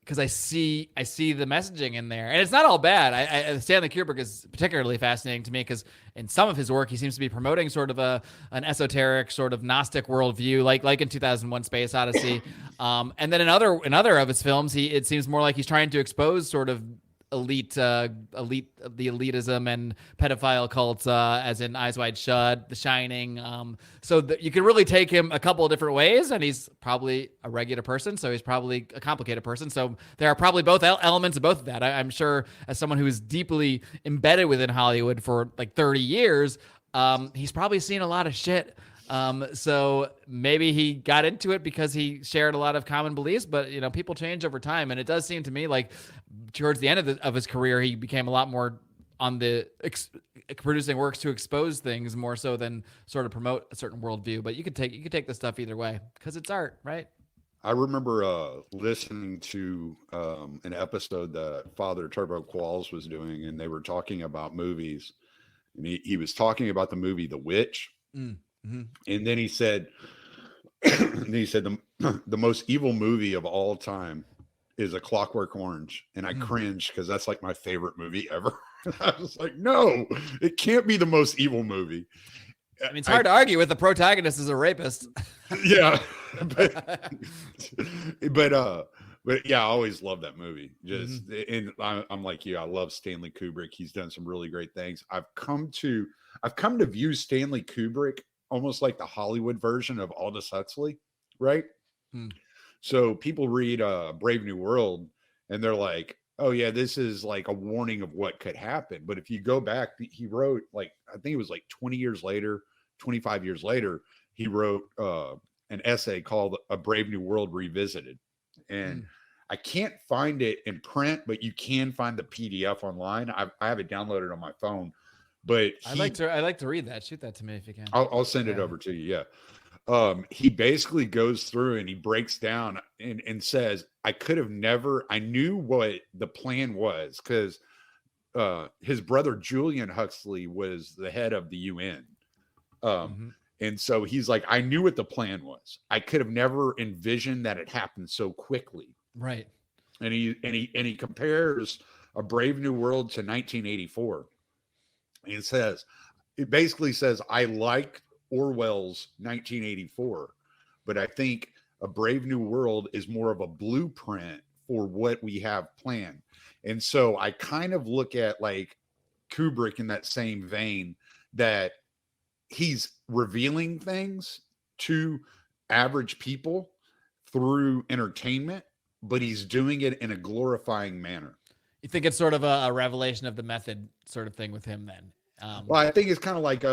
because I see the messaging in there, and it's not all bad. I Stanley Kubrick is particularly fascinating to me because in some of his work he seems to be promoting sort of an esoteric sort of Gnostic worldview, like in 2001: Space Odyssey, and then in other of his films, it seems more like he's trying to expose sort of the elitism and pedophile cults, as in Eyes Wide Shut, The Shining. So you can really take him a couple of different ways, and he's probably a regular person, so he's probably a complicated person. So there are probably both elements of both of that. I'm sure, as someone who is deeply embedded within Hollywood for like 30 years, he's probably seen a lot of shit. So maybe he got into it because he shared a lot of common beliefs, but people change over time. And it does seem to me like towards the end of his career, he became a lot more on the producing works to expose things more so than sort of promote a certain worldview. But you could take the stuff either way because it's art, right?
I remember listening to an episode that Father Turbo Qualls was doing, and they were talking about movies, and he was talking about the movie The Witch. Mm-hmm. And then he said, the most evil movie of all time is A Clockwork Orange. And I cringed because that's like my favorite movie ever. I was like, no, it can't be the most evil movie.
I mean, it's hard to argue with the protagonist as a rapist.
Yeah. But yeah, I always loved that movie. And I'm like you, I love Stanley Kubrick. He's done some really great things. I've come to view Stanley Kubrick almost like the Hollywood version of Aldous Huxley, right? So people read Brave New World and they're like, oh yeah, this is like a warning of what could happen. But if you go back, he wrote, like, I think it was like 25 years later, he wrote an essay called A Brave New World Revisited. And I can't find it in print, but you can find the PDF online. I have it downloaded on my phone. But
I'd like to read that. Shoot that to me if you can.
I'll send it over to you. Yeah. He basically goes through and he breaks down and says, I knew what the plan was because his brother Julian Huxley was the head of the UN. And so he's like, I knew what the plan was. I could have never envisioned that it happened so quickly.
Right.
And he compares A Brave New World to 1984. And it basically says, I like Orwell's 1984, but I think A Brave New World is more of a blueprint for what we have planned. And so I kind of look at like Kubrick in that same vein, that he's revealing things to average people through entertainment, but he's doing it in a glorifying manner.
You think it's sort of a revelation of the method sort of thing with him then?
Well, I think it's kind of like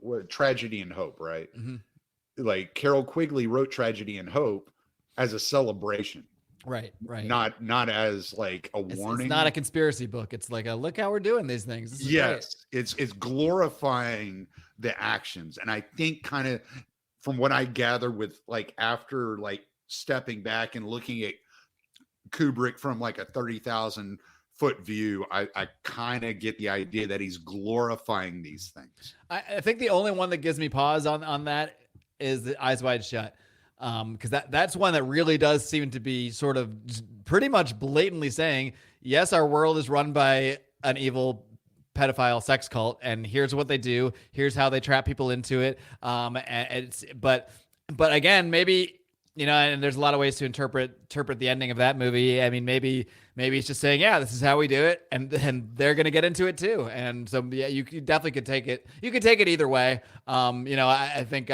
what Tragedy and Hope, right? Like Carol Quigley wrote Tragedy and Hope as a celebration.
Right.
Not as like a warning.
It's not a conspiracy book. It's like look how we're doing these things. This is
great. It's glorifying the actions. And I think kind of from what I gather with like after like stepping back and looking at Kubrick from like a 30,000 foot view, I kind of get the idea that he's glorifying these things.
I think the only one that gives me pause on that is the Eyes Wide Shut. Because that's one that really does seem to be sort of pretty much blatantly saying, yes, our world is run by an evil pedophile sex cult, and here's what they do. Here's how they trap people into it. But again, maybe, and there's a lot of ways to interpret the ending of that movie. I mean, maybe it's just saying, yeah, this is how we do it, and they're gonna get into it too. And so, yeah, you definitely could take it. You could take it either way. I think.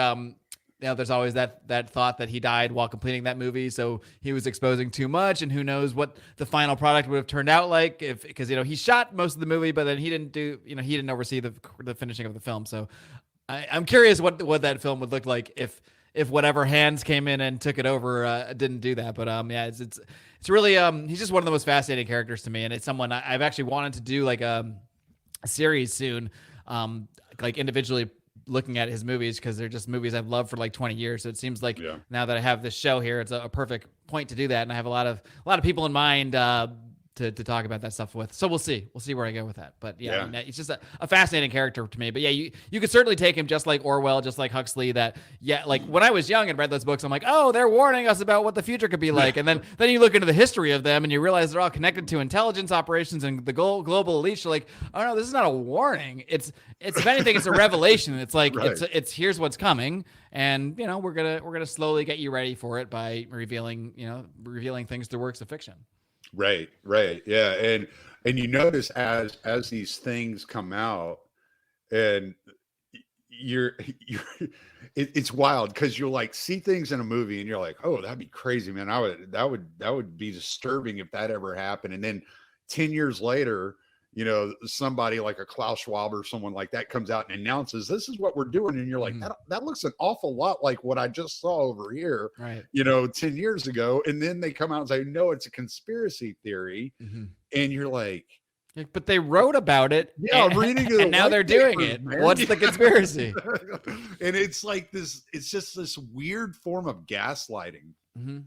There's always that thought that he died while completing that movie, so he was exposing too much, and who knows what the final product would have turned out like because he shot most of the movie, but then he didn't oversee the finishing of the film. So I'm curious what that film would look like if whatever hands came in and took it over didn't do that. But it's really he's just one of the most fascinating characters to me, and it's someone I've actually wanted to do like a series soon, like individually looking at his movies, because they're just movies I've loved for like 20 years. So it seems like now that I have this show here, it's a perfect point to do that. And I have a lot of people in mind, to talk about that stuff with. So we'll see where I go with that. But yeah,
Yeah.
I mean, it's just a fascinating character to me. But yeah, you could certainly take him just like Orwell, just like Huxley. That like when I was young and read those books, I'm like, oh, they're warning us about what the future could be like. And then you look into the history of them and you realize they're all connected to intelligence operations and the global elite. You're like, oh no, this is not a warning. It's if anything, it's a revelation. It's like
Right.
it's here's what's coming, and we're gonna slowly get you ready for it by revealing things through works of fiction.
Right. Yeah. And you notice as these things come out, and it's wild because you'll like see things in a movie and you're like, oh, that'd be crazy, man. That would be disturbing if that ever happened. And then 10 years later, somebody like a Klaus Schwab or someone like that comes out and announces, this is what we're doing. And you're like, that looks an awful lot like what I just saw over here,
right?
10 years ago. And then they come out and say, no, it's a conspiracy theory. And you're like,
but they wrote about it.
Yeah, I'm reading it.
And now they're doing it. Man. What's the conspiracy?
And it's like this, it's just this weird form of gaslighting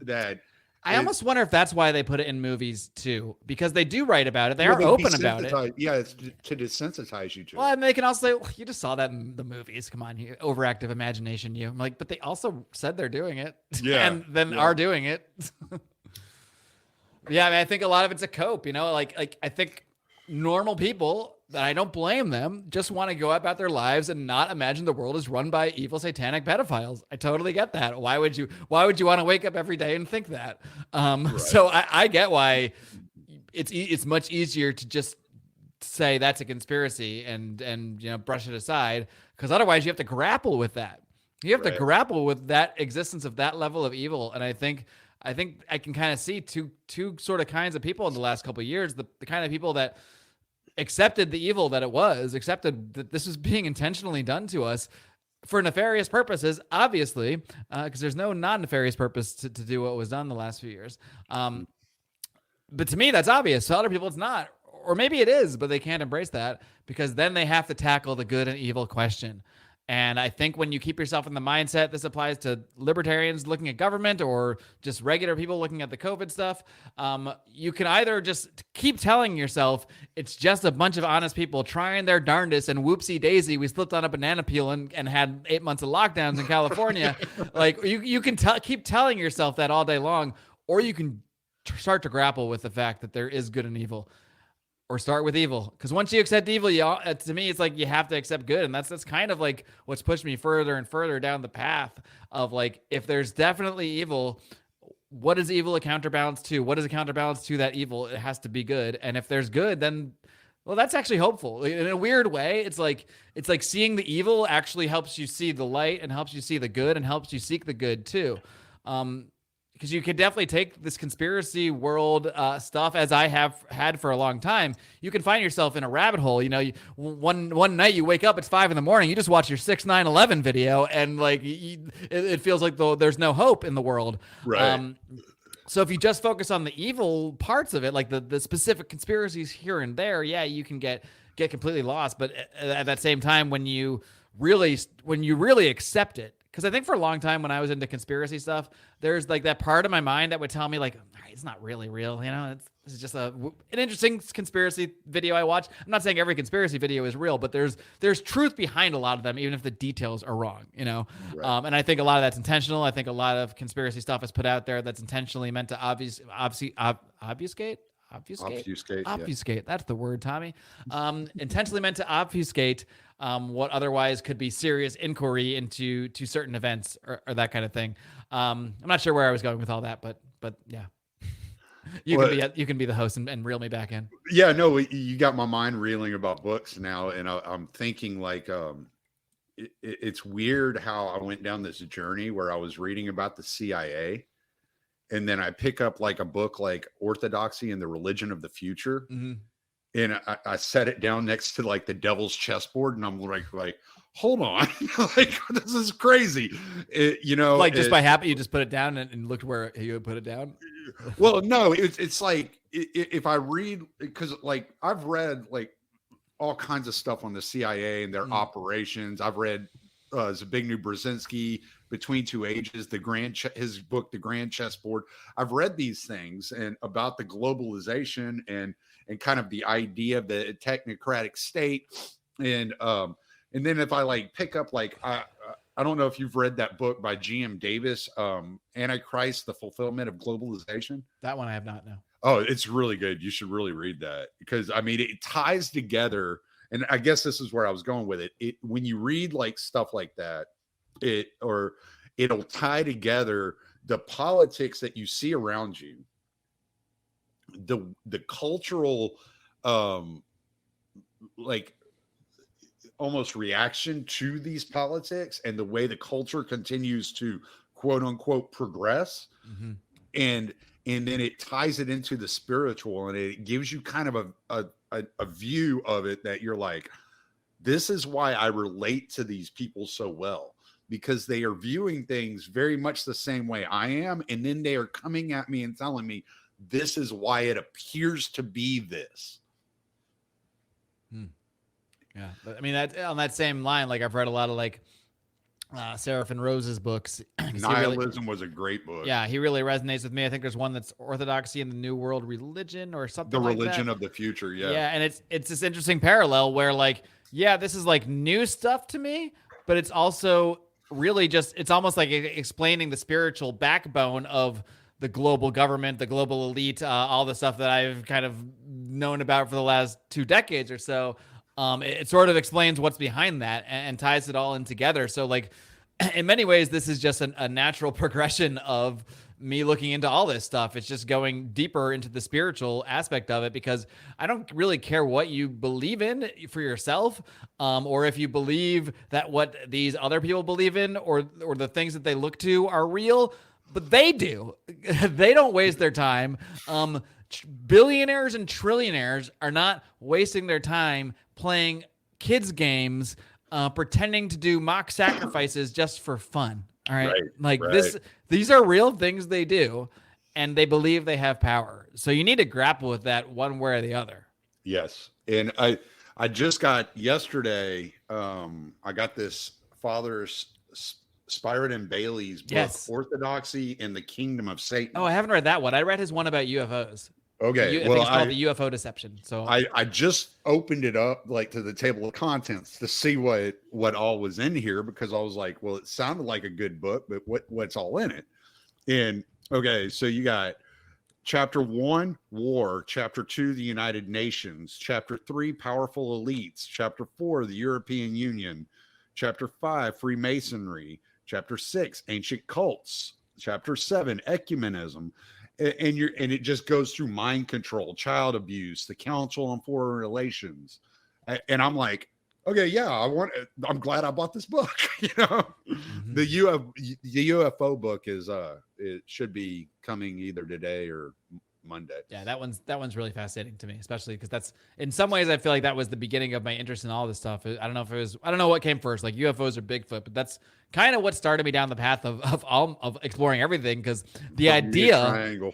that
I almost wonder if that's why they put it in movies too, because they do write about it. They are open about it.
Yeah, it's to desensitize you to it.
Well, and they can also say, well, you just saw that in the movies. Come on, you overactive imagination. I'm like, but they also said they're doing it.
Yeah.
And then are doing it. Yeah, I mean, I think a lot of it's a cope, like I think normal people, that I don't blame them, just want to go about their lives and not imagine the world is run by evil satanic pedophiles. I totally get that. Why would you want to wake up every day and think that? Right. So I get why it's much easier to just say that's a conspiracy and brush it aside, because otherwise you have to grapple with that. You have to grapple with that existence of that level of evil. And I think I can kind of see two sort of kinds of people in the last couple of years. The kind of people that accepted the evil that it was, accepted that this was being intentionally done to us for nefarious purposes, obviously, because there's no non-nefarious purpose to do what was done the last few years. But to me, that's obvious. To other people, it's not. Or maybe it is, but they can't embrace that because then they have to tackle the good and evil question. And I think when you keep yourself in the mindset, this applies to libertarians looking at government or just regular people looking at the COVID stuff. You can either just keep telling yourself it's just a bunch of honest people trying their darndest and whoopsie daisy, we slipped on a banana peel and had 8 months of lockdowns in California. Like you can keep telling yourself that all day long, or you can start to grapple with the fact that there is good and evil. Or start with evil, because once you accept evil, to me, it's like you have to accept good, and that's kind of like what's pushed me further and further down the path of like, if there's definitely evil, what is evil a counterbalance to? What is a counterbalance to that evil? It has to be good, and if there's good, then that's actually hopeful. In a weird way, it's like seeing the evil actually helps you see the light and helps you see the good and helps you seek the good too. Because you could definitely take this conspiracy world stuff, as I have had for a long time. You can find yourself in a rabbit hole. One night you wake up, it's 5 a.m, you just watch your 6/9/11 video, and like it feels like there's no hope in the world.
Right.
So if you just focus on the evil parts of it, like the specific conspiracies here and there, yeah, you can get completely lost. But at that same time, when you really accept it. Because I think for a long time when I was into conspiracy stuff, there's like that part of my mind that would tell me like, it's not really real. It's just an interesting conspiracy video I watched. I'm not saying every conspiracy video is real, but there's truth behind a lot of them, even if the details are wrong, Right. And I think a lot of that's intentional. I think a lot of conspiracy stuff is put out there that's intentionally meant to obfuscate. Obfuscate. That's the word, Tommy. Intentionally meant to obfuscate what otherwise could be serious inquiry into certain events or that kind of thing. I'm not sure where I was going with all that, but yeah, you can be the host and reel me back in.
Yeah, no, you got my mind reeling about books now, and I'm thinking like it's weird how I went down this journey where I was reading about the CIA. And then I pick up like a book like Orthodoxy and the Religion of the Future. Mm-hmm. And I set it down next to like the Devil's Chessboard. And I'm like, hold on. Like, this is crazy.
Just by habit, you just put it down and looked where you would put it down.
Well, no, it's like if I read, because like I've read like all kinds of stuff on the CIA and their operations. I've read Zbigniew Brzezinski, Between Two Ages, his book, The Grand Chessboard. I've read these things and about the globalization and kind of the idea of the technocratic state. And then if I like pick up, like, I don't know if you've read that book by G.M. Davis, Antichrist, The Fulfillment of Globalization.
That one I have not, no.
Oh, it's really good. You should really read that, because I mean, it ties together. And I guess this is where I was going with it. When you read like stuff like that, it'll tie together the politics that you see around you, the cultural, like almost reaction to these politics, and the way the culture continues to quote unquote progress.
Mm-hmm.
And then it ties it into the spiritual, and it gives you kind of a view of it that you're like, this is why I relate to these people so well, because they are viewing things very much the same way I am. And then they are coming at me and telling me, this is why it appears to be this.
Yeah. But I mean, that on that same line, like I've read a lot of like Seraphin Rose's books.
Nihilism was a great book.
Yeah, he really resonates with me. I think there's one that's Orthodoxy and the New World Religion or something.
The
like
Religion
that.
of the Future. Yeah.
Yeah, and it's this interesting parallel where like, yeah, this is like new stuff to me, but it's also really just, it's almost like explaining the spiritual backbone of the global government, the global elite, all the stuff that I've kind of known about for the last 2 decades or so. It sort of explains what's behind that and ties it all in together. So like, in many ways, this is just a natural progression of me looking into all this stuff. It's just going deeper into the spiritual aspect of it, because I don't really care what you believe in for yourself, or if you believe that what these other people believe in or the things that they look to are real, but they do. They don't waste their time. Billionaires and trillionaires are not wasting their time playing kids games, pretending to do mock sacrifices just for fun. All right. These are real things they do, and they believe they have power. So you need to grapple with that one way or the other.
Yes. And I just got yesterday, I got this Father Spyridon Bailey's book,
Yes.
Orthodoxy and the Kingdom of Satan.
Oh, I haven't read that one. I read his one about UFOs.
Okay.
I think it's called the UFO Deception. So
I just opened it up like to the table of contents to see what all was in here, because I was like, well, it sounded like a good book, but what's all in it? And okay, so you got Chapter 1, War. Chapter 2, the United Nations. Chapter 3, Powerful Elites. Chapter 4, the European Union. Chapter 5, Freemasonry. Chapter 6, Ancient Cults. Chapter 7, Ecumenism. And it just goes through mind control, child abuse, the Council on Foreign Relations. And I'm like, okay, yeah, I'm glad I bought this book. You know,
mm-hmm.
the UFO book is it should be coming either today or Monday.
Yeah, that one's really fascinating to me, especially because that's, in some ways, I feel like that was the beginning of my interest in all this stuff. I don't know what came first, like UFOs or Bigfoot, but that's kind of what started me down the path of exploring everything, because the idea.
Triangle.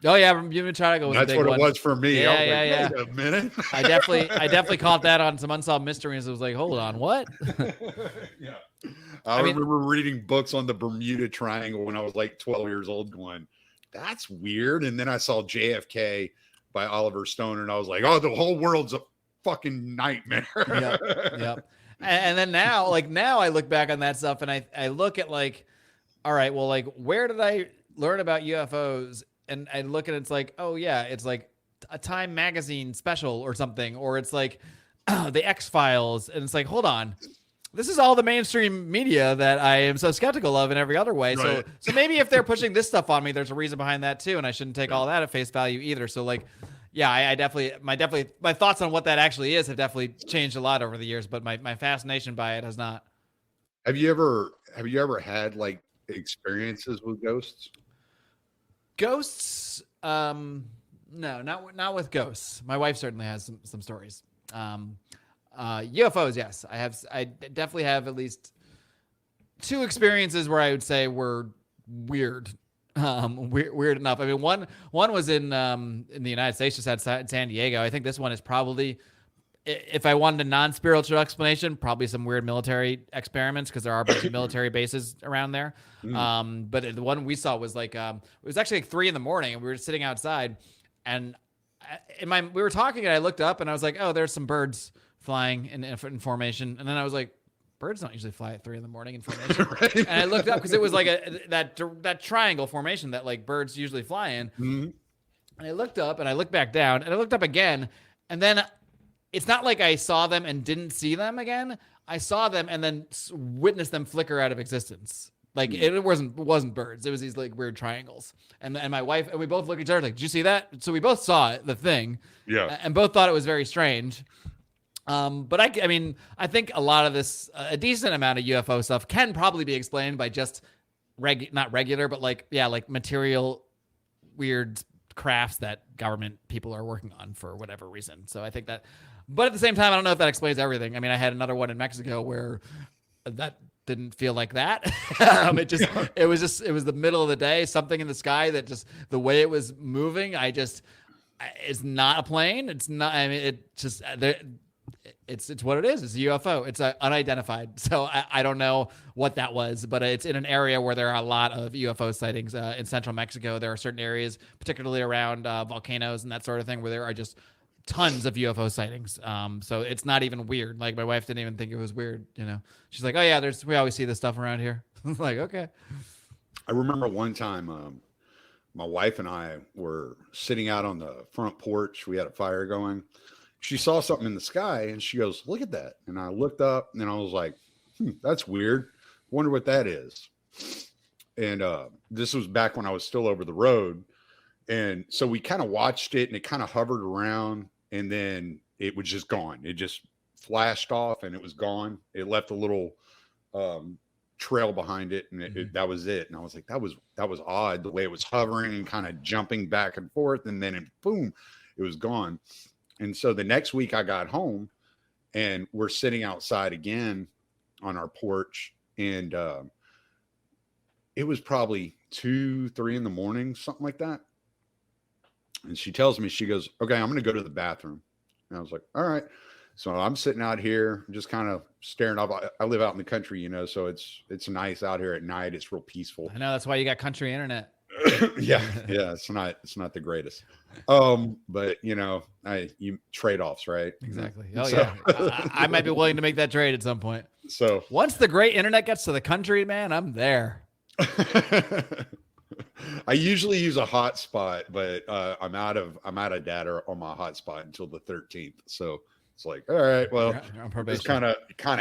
Oh yeah, Bermuda Triangle was
That's
a big
what
one.
it was for me.
Yeah,
Wait a minute.
I definitely caught that on some Unsolved Mysteries. It was like, hold on, what?
Yeah. I remember reading books on the Bermuda Triangle when I was like 12 years old, going, that's weird. And then I saw JFK by Oliver Stone, and I was like, oh, the whole world's a fucking nightmare.
Yep. And then now I look back on that stuff, and I look at like, all right, well, like, where did I learn about UFOs? And I look at it, it's like, oh yeah, it's like a Time magazine special or something, or it's like the X-Files, and it's like, hold on, this is all the mainstream media that I am so skeptical of in every other way. Right. So maybe if they're pushing this stuff on me, there's a reason behind that too, and I shouldn't take all that at face value either. So like, yeah, I definitely my thoughts on what that actually is have definitely changed a lot over the years, but my fascination by it has not.
Have you ever had like experiences with ghosts?
Ghosts, no, not with ghosts. My wife certainly has some stories. UFOs, yes, I definitely have at least 2 experiences where I would say were weird, weird enough. I mean, one was in the United States, just outside San Diego. I think this one is probably if I wanted a non-spiritual explanation, probably some weird military experiments, because there are a bunch of military bases around there. But the one we saw was like, it was actually like 3 a.m, and we were sitting outside, and we were talking, and I looked up, and I was like, oh, there's some birds flying in formation, and then I was like, birds don't usually fly at 3 a.m. in formation.
Right.
And I looked up because it was like that triangle formation that like birds usually fly in. And I looked up and I looked back down and I looked up again. And then it's not like I saw them and didn't see them again. I saw them and then witnessed them flicker out of existence. Like it wasn't birds. It was these like weird triangles. And my wife, and we both looked at each other like, did you see that? So we both saw it, the thing.
Yeah.
And both thought it was very strange. But I mean, I think a lot of this, a decent amount of UFO stuff can probably be explained by just not regular, but like material weird crafts that government people are working on for whatever reason. So I think that, but at the same time, I don't know if that explains everything. I mean, I had another one in Mexico where that didn't feel like that. It was the middle of the day, something in the sky that just, the way it was moving, it's not a plane. It's not, I mean, it just, it's what it is. It's a UFO. It's unidentified. So I don't know what that was, but it's in an area where there are a lot of UFO sightings in central Mexico. There are certain areas, particularly around volcanoes and that sort of thing, where there are just tons of UFO sightings. So it's not even weird. Like my wife didn't even think it was weird. You know, she's like, oh yeah, we always see this stuff around here. I'm like, okay.
I remember one time, my wife and I were sitting out on the front porch. We had a fire going. She saw something in the sky and she goes, look at that. And I looked up and I was like, that's weird. Wonder what that is. And this was back when I was still over the road. And so we kind of watched it and it kind of hovered around and then it was just gone. It just flashed off and it was gone. It left a little trail behind it and that was it. And I was like, that was odd, the way it was hovering and kind of jumping back and forth. And then boom, it was gone. And so the next week I got home and we're sitting outside again on our porch. And it was probably 2-3 in the morning, something like that. And she tells me, she goes, okay, I'm going to go to the bathroom. And I was like, all right. So I'm sitting out here, just kind of staring off. I live out in the country, you know, so it's nice out here at night. It's real peaceful.
I know, that's why you got country internet.
yeah. It's not the greatest. But you know, you trade-offs, right?
Exactly. Oh yeah. I might be willing to make that trade at some point. So once the great internet gets to the country, man, I'm there.
I usually use a hotspot, but I'm out of data on my hotspot until the 13th. So it's like, all right, well, it's kind of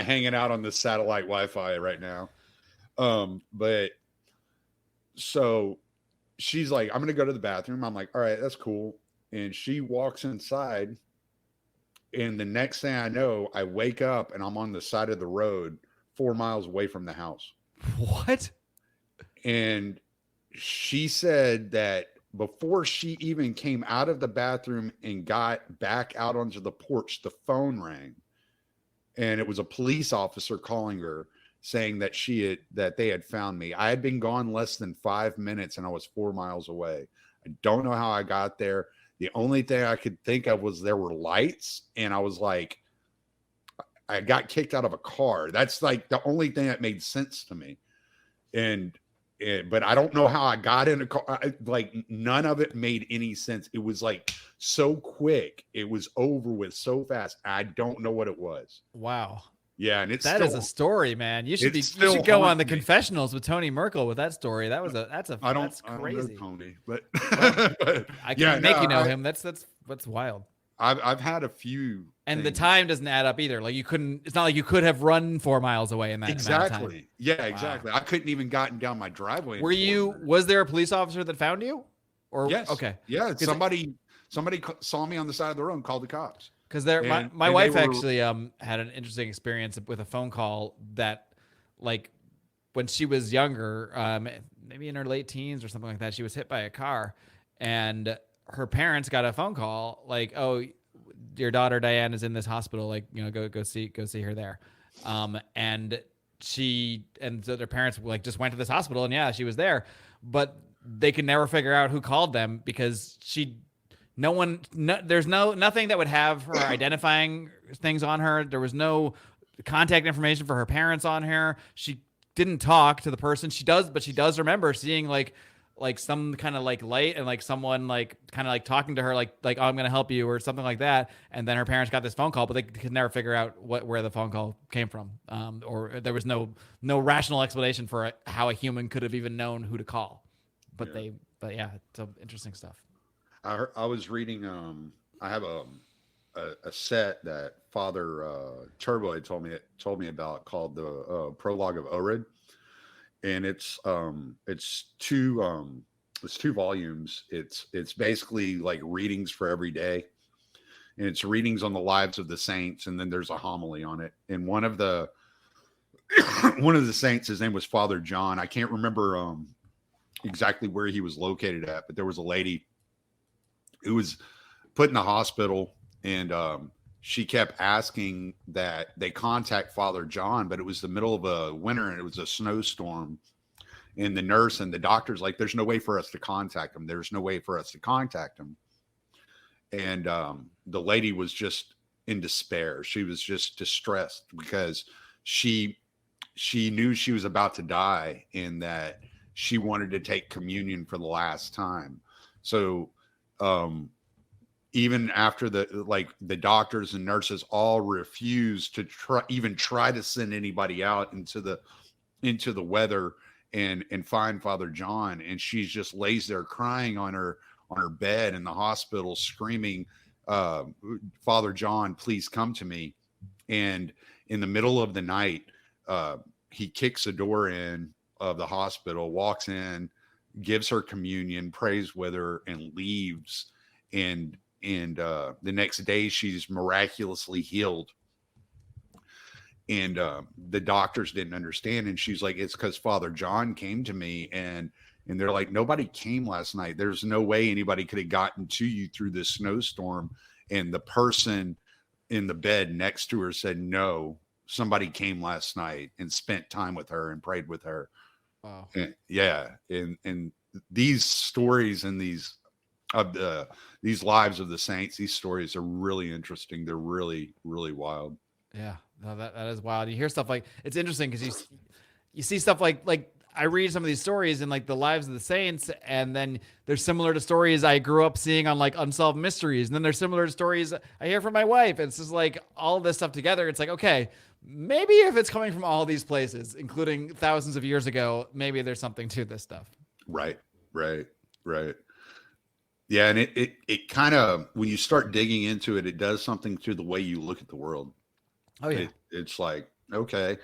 hanging out on this satellite Wi-Fi right now. But so she's like, I'm going to go to the bathroom. I'm like, all right, that's cool. And she walks inside. And the next thing I know, I wake up and I'm on the side of the road 4 miles away from the house.
What?
And she said that before she even came out of the bathroom and got back out onto the porch, the phone rang. And it was a police officer calling her, saying that they had found me. I had been gone less than 5 minutes and I was 4 miles away. I don't know how I got there. The only thing I could think of was there were lights and I was like, I got kicked out of a car. That's like the only thing that made sense to me. But I don't know how I got in a car. Like none of it made any sense. It was like so quick. It was over with so fast. I don't know what it was.
Wow.
Yeah, and
that is a story, man. You should go on the confessionals with Tony Merkel with that story. That's crazy.
I don't know Tony, but
I can't make you know him. That's wild.
I've had a few,
and the time doesn't add up either. Like it's not like you could have run 4 miles away in that amount of time.
Yeah, exactly. I couldn't even gotten down my driveway.
Was there a police officer that found you? Or
yes.
Okay.
Yeah, somebody saw me on the side of the road and called the cops.
Because my wife actually had an interesting experience with a phone call that, like, when she was younger, maybe in her late teens or something like that, she was hit by a car, and her parents got a phone call like, "Oh, your daughter Diane is in this hospital. Like, you know, go see her there." And so their parents like just went to this hospital, and yeah, she was there, but they could never figure out who called them because she there's nothing that would have her identifying things on her. There was no contact information for her parents on her. She didn't talk to the person. But she does remember seeing like some kind of like light and like someone like kind of like talking to her like oh, I'm gonna help you or something like that. And then her parents got this phone call, but they could never figure out where the phone call came from, or there was no rational explanation for how a human could have even known who to call. But yeah, it's interesting stuff.
I was reading. I have a set that Father Turbo had told me about called the Prologue of Orid, and it's two volumes. It's basically like readings for every day, and it's readings on the lives of the saints, and then there's a homily on it. And one of the saints, his name was Father John. I can't remember exactly where he was located at, but there was a lady who was put in the hospital, and she kept asking that they contact Father John, but it was the middle of a winter and it was a snowstorm, and the nurse and the doctor's like, there's no way for us to contact him. There's no way for us to contact him. And the lady was just in despair. She was just distressed because she knew she was about to die and that she wanted to take communion for the last time. So even after the doctors and nurses all refused to try to send anybody out into the weather and find Father John, and she just lays there crying on her bed in the hospital, screaming, Father John, please come to me. And in the middle of the night, he kicks a door in of the hospital, walks in, gives her communion, prays with her, and leaves. And the next day she's miraculously healed. And the doctors didn't understand. And she's like, it's because Father John came to me. And they're like, nobody came last night. There's no way anybody could have gotten to you through this snowstorm. And the person in the bed next to her said, no, somebody came last night and spent time with her and prayed with her. Wow. And, yeah. And these stories and these lives of the saints, these stories are really interesting. They're really, really wild.
Yeah, no, that is wild. You hear stuff like, it's interesting because you see stuff like I read some of these stories in like the lives of the saints, and then they're similar to stories I grew up seeing on like Unsolved Mysteries, and then they're similar to stories I hear from my wife. And it's just like all this stuff together. It's like, okay, maybe if it's coming from all these places, including thousands of years ago, maybe there's something to this stuff.
Right. Yeah, and it kind of, when you start digging into it, it does something to the way you look at the world.
Oh yeah,
it's like, okay,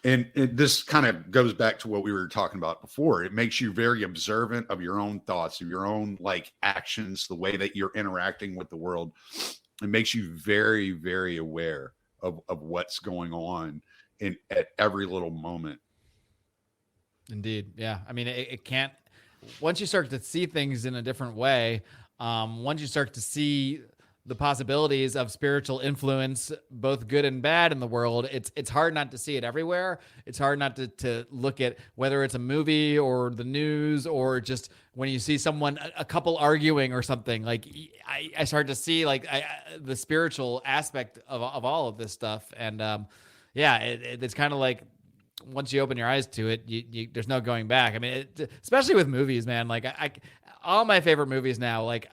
and this kind of goes back to what we were talking about before. It makes you very observant of your own thoughts, of your own like actions, the way that you're interacting with the world. It makes you very, very aware of what's going on at every little moment.
Indeed, yeah. I mean, it can't. Once you start to see things in a different way, once you start to see the possibilities of spiritual influence, both good and bad in the world, it's hard not to see it everywhere. It's hard not to look at whether it's a movie or the news or just when you see someone, a couple arguing or something. Like I start to see like the spiritual aspect of all of this stuff. And yeah, it's kind of like, once you open your eyes to it, you there's no going back. I mean, especially with movies, man. Like all my favorite movies now, like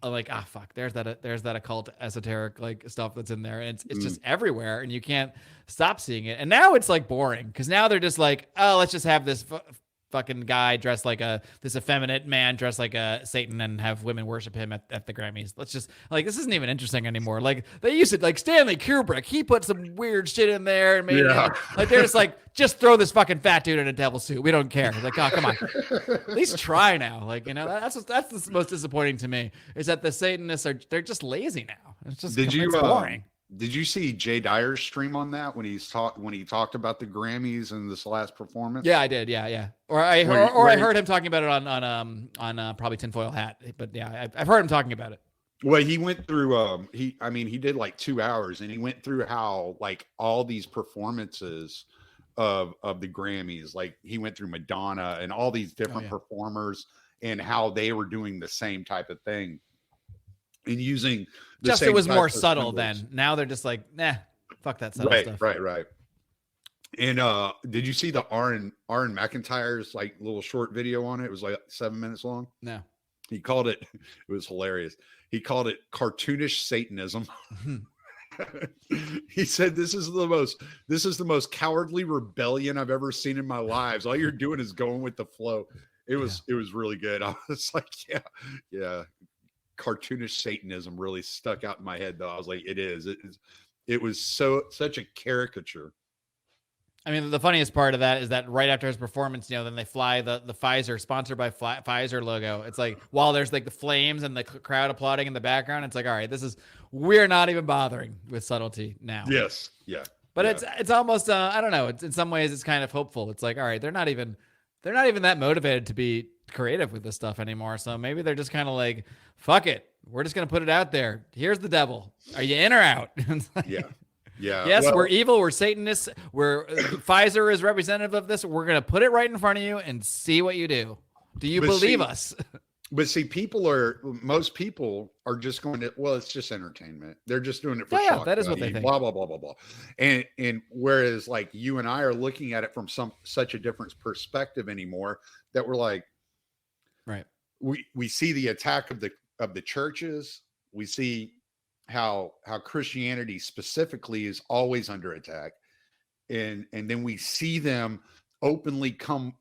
I'm like, fuck, there's that occult esoteric like stuff that's in there, and it's just everywhere, and you can't stop seeing it. And now it's like boring because now they're just like, oh, let's just have this fucking guy dressed like this effeminate man dressed like a Satan and have women worship him at the Grammys. Let's just like, this isn't even interesting anymore. Like they used to, like Stanley Kubrick, he put some weird shit in there and made it like, they're just like, just throw this fucking fat dude in a devil suit. We don't care. Like, oh, come on. At least try now. Like, you know, that's the most disappointing to me is that the Satanists they're just lazy now. It's just boring.
Did you see Jay Dyer's stream on that when he talked about the Grammys and this last performance?
Yeah, I did. Yeah. Or I heard him talking about it on probably Tinfoil Hat. But yeah, I've heard him talking about it.
Well, he went through he did like 2 hours, and he went through how like all these performances of the Grammys, like he went through Madonna and all these different performers, and how they were doing the same type of thing and using the
just
same
it was
type
more
of
subtle
symbols.
then. Now they're just like, nah, fuck that subtle
Right,
stuff.
right. And did you see the Aaron McIntyre's like little short video on it? It was like 7 minutes long.
No.
He called it, it was hilarious. He called it cartoonish Satanism. He said, this is the most cowardly rebellion I've ever seen in my lives. All you're doing is going with the flow. It was really good. I was like, yeah. Cartoonish Satanism really stuck out in my head though. I was like, it was such a caricature.
I mean, the funniest part of that is that right after his performance, then they fly the Pfizer, sponsored by Pfizer logo. It's like, while there's like the flames and the crowd applauding in the background, it's like, all right, we're not even bothering with subtlety now.
Yes. Yeah.
But it's almost, I don't know. It's in some ways it's kind of hopeful. It's like, all right, they're not even that motivated to be creative with this stuff anymore. So maybe they're just kind of like, fuck it. We're just going to put it out there. Here's the devil. Are you in or out? Like,
yeah. Yeah.
Yes, we're evil. We're Satanists. Pfizer is representative of this. We're going to put it right in front of you and see what you do. Do you believe us?
But see, most people are just going to, well, it's just entertainment. They're just doing it for
shock
shock
that is what
value,
they think.
blah, blah, blah, blah, blah. And whereas like you and I are looking at it from such a different perspective anymore, that we're like,
right.
We see the attack of the churches. We see how Christianity specifically is always under attack. And then we see them openly come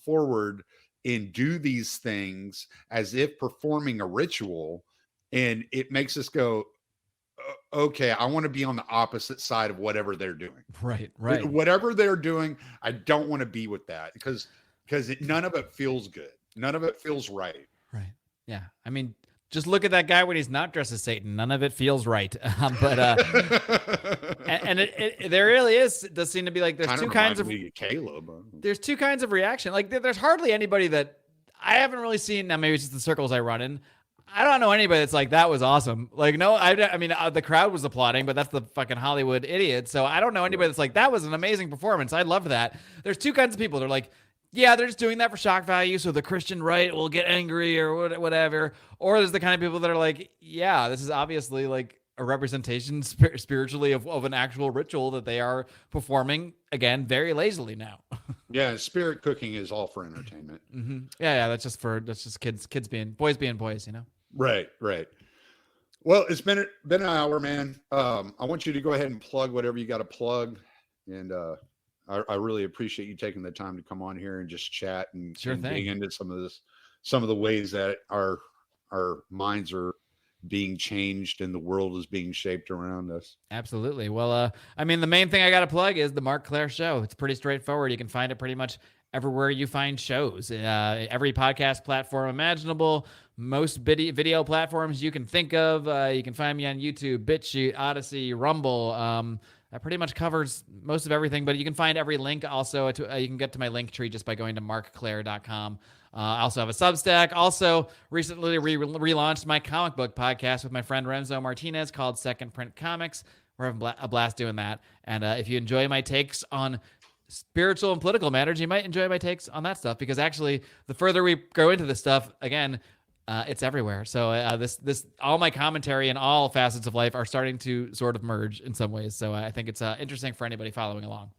forward and do these things as if performing a ritual. And it makes us go, okay, I want to be on the opposite side of whatever they're doing.
Right.
Whatever they're doing, I don't want to be with that because none of it feels good. None of it feels right.
Right. Yeah. I mean, just look at that guy when he's not dressed as Satan. None of it feels right. And there really does seem to be like, there's two kinds of
Caleb.
There's two kinds of reaction. Like there's hardly anybody that I haven't really seen. Now maybe it's just the circles I run in. I don't know anybody that's like, that was awesome. Like, no, I mean, the crowd was applauding, but that's the fucking Hollywood idiot. So I don't know anybody that's like, that was an amazing performance. I loved that. There's two kinds of people. They're like, yeah, they're just doing that for shock value, so the Christian right will get angry or whatever. Or there's the kind of people that are like, yeah, this is obviously like a representation spiritually of an actual ritual that they are performing, again, very lazily now.
Yeah, spirit cooking is all for entertainment.
Mm-hmm. Yeah, that's just boys being boys,
Right. Well, it's been an hour, man. I want you to go ahead and plug whatever you got to plug, and I really appreciate you taking the time to come on here and just chat and dig into some of the ways that our minds are being changed and the world is being shaped around us.
Absolutely. Well, I mean, the main thing I got to plug is the Marc Clair Show. It's pretty straightforward. You can find it pretty much everywhere you find shows, every podcast platform imaginable, most video platforms you can think of. You can find me on YouTube, BitChute, Odyssey, Rumble. That pretty much covers most of everything, but you can find every link also. You can get to my link tree just by going to marcclair.com. I also have a Substack. Also, recently relaunched my comic book podcast with my friend Renzo Martinez called Second Print Comics. We're having a blast doing that. And if you enjoy my takes on spiritual and political matters, you might enjoy my takes on that stuff, because actually, the further we go into this stuff, again, it's everywhere. So this all my commentary and all facets of life are starting to sort of merge in some ways. So I think it's interesting for anybody following along.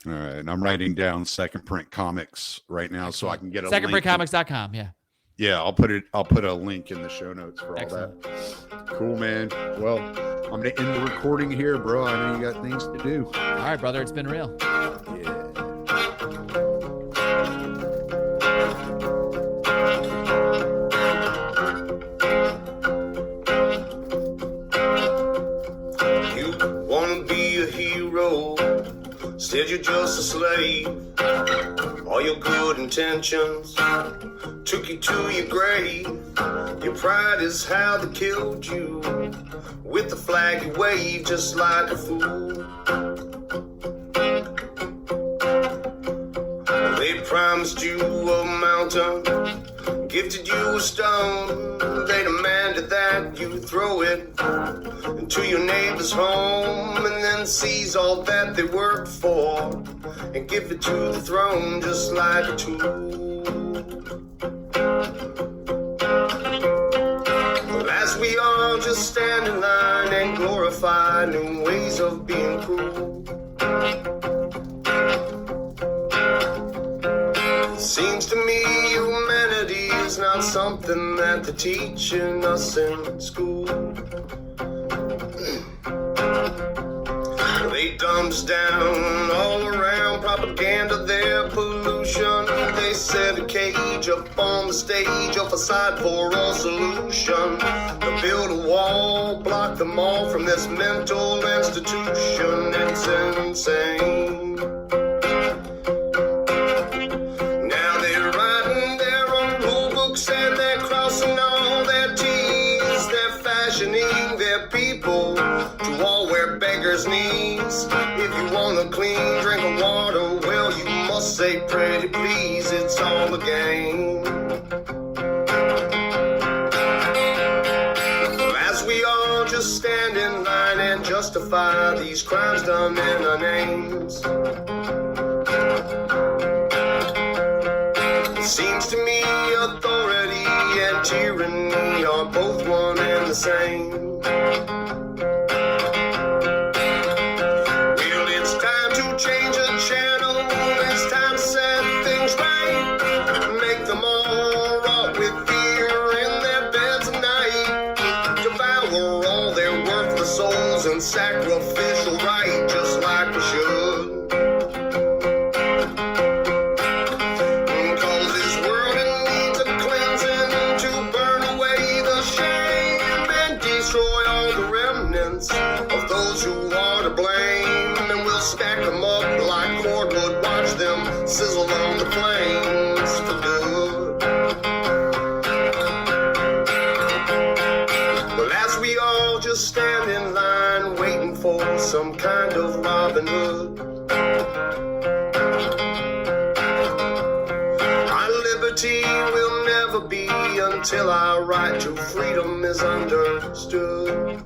All right. And I'm writing down Second Print Comics right now. Excellent. So I can get a
secondprintcomics.com. Yeah.
Yeah. I'll put a link in the show notes for all Excellent. That. Cool, man. Well, I'm going to end the recording here, bro. I know you got things to do.
All right, brother. It's been real.
Yeah.
Said you're just a slave. All your good intentions took you to your grave. Your pride is how they killed you. With the flag you wave just like a fool. They promised you a mountain, gifted you a stone. They demanded that you throw it into your neighbor's home, and then seize all that they worked for and give it to the throne just like a tool. and glorify new ways of being cruel. Seems to me humanity is not something that they're teaching us in school. They dumbs down all around, propaganda, their pollution. They set a cage up on the stage, a facade for all solution. They build a wall, block them all from this mental institution. It's insane. Now they're writing their own rule books and they're crossing all their T's. They're fashioning their people to all wear beggars' knees. If you want a clean drink of water, well, you must say pretty please. It's all a game. As we all just stand in line and justify these crimes done in our names. It seems to me authority and tyranny are both one and the same. Well, it's time to change the channel. It's time to set things right. Make them all rot with fear in their beds at night. Devour all their worthless souls and sacrificial right, just like we should. Of those who are to blame, and we'll stack them up like cordwood, watch them sizzle on the flames for good. Well, as we all just stand in line waiting for some kind of Robin Hood, our liberty will never be until our right to freedom is understood.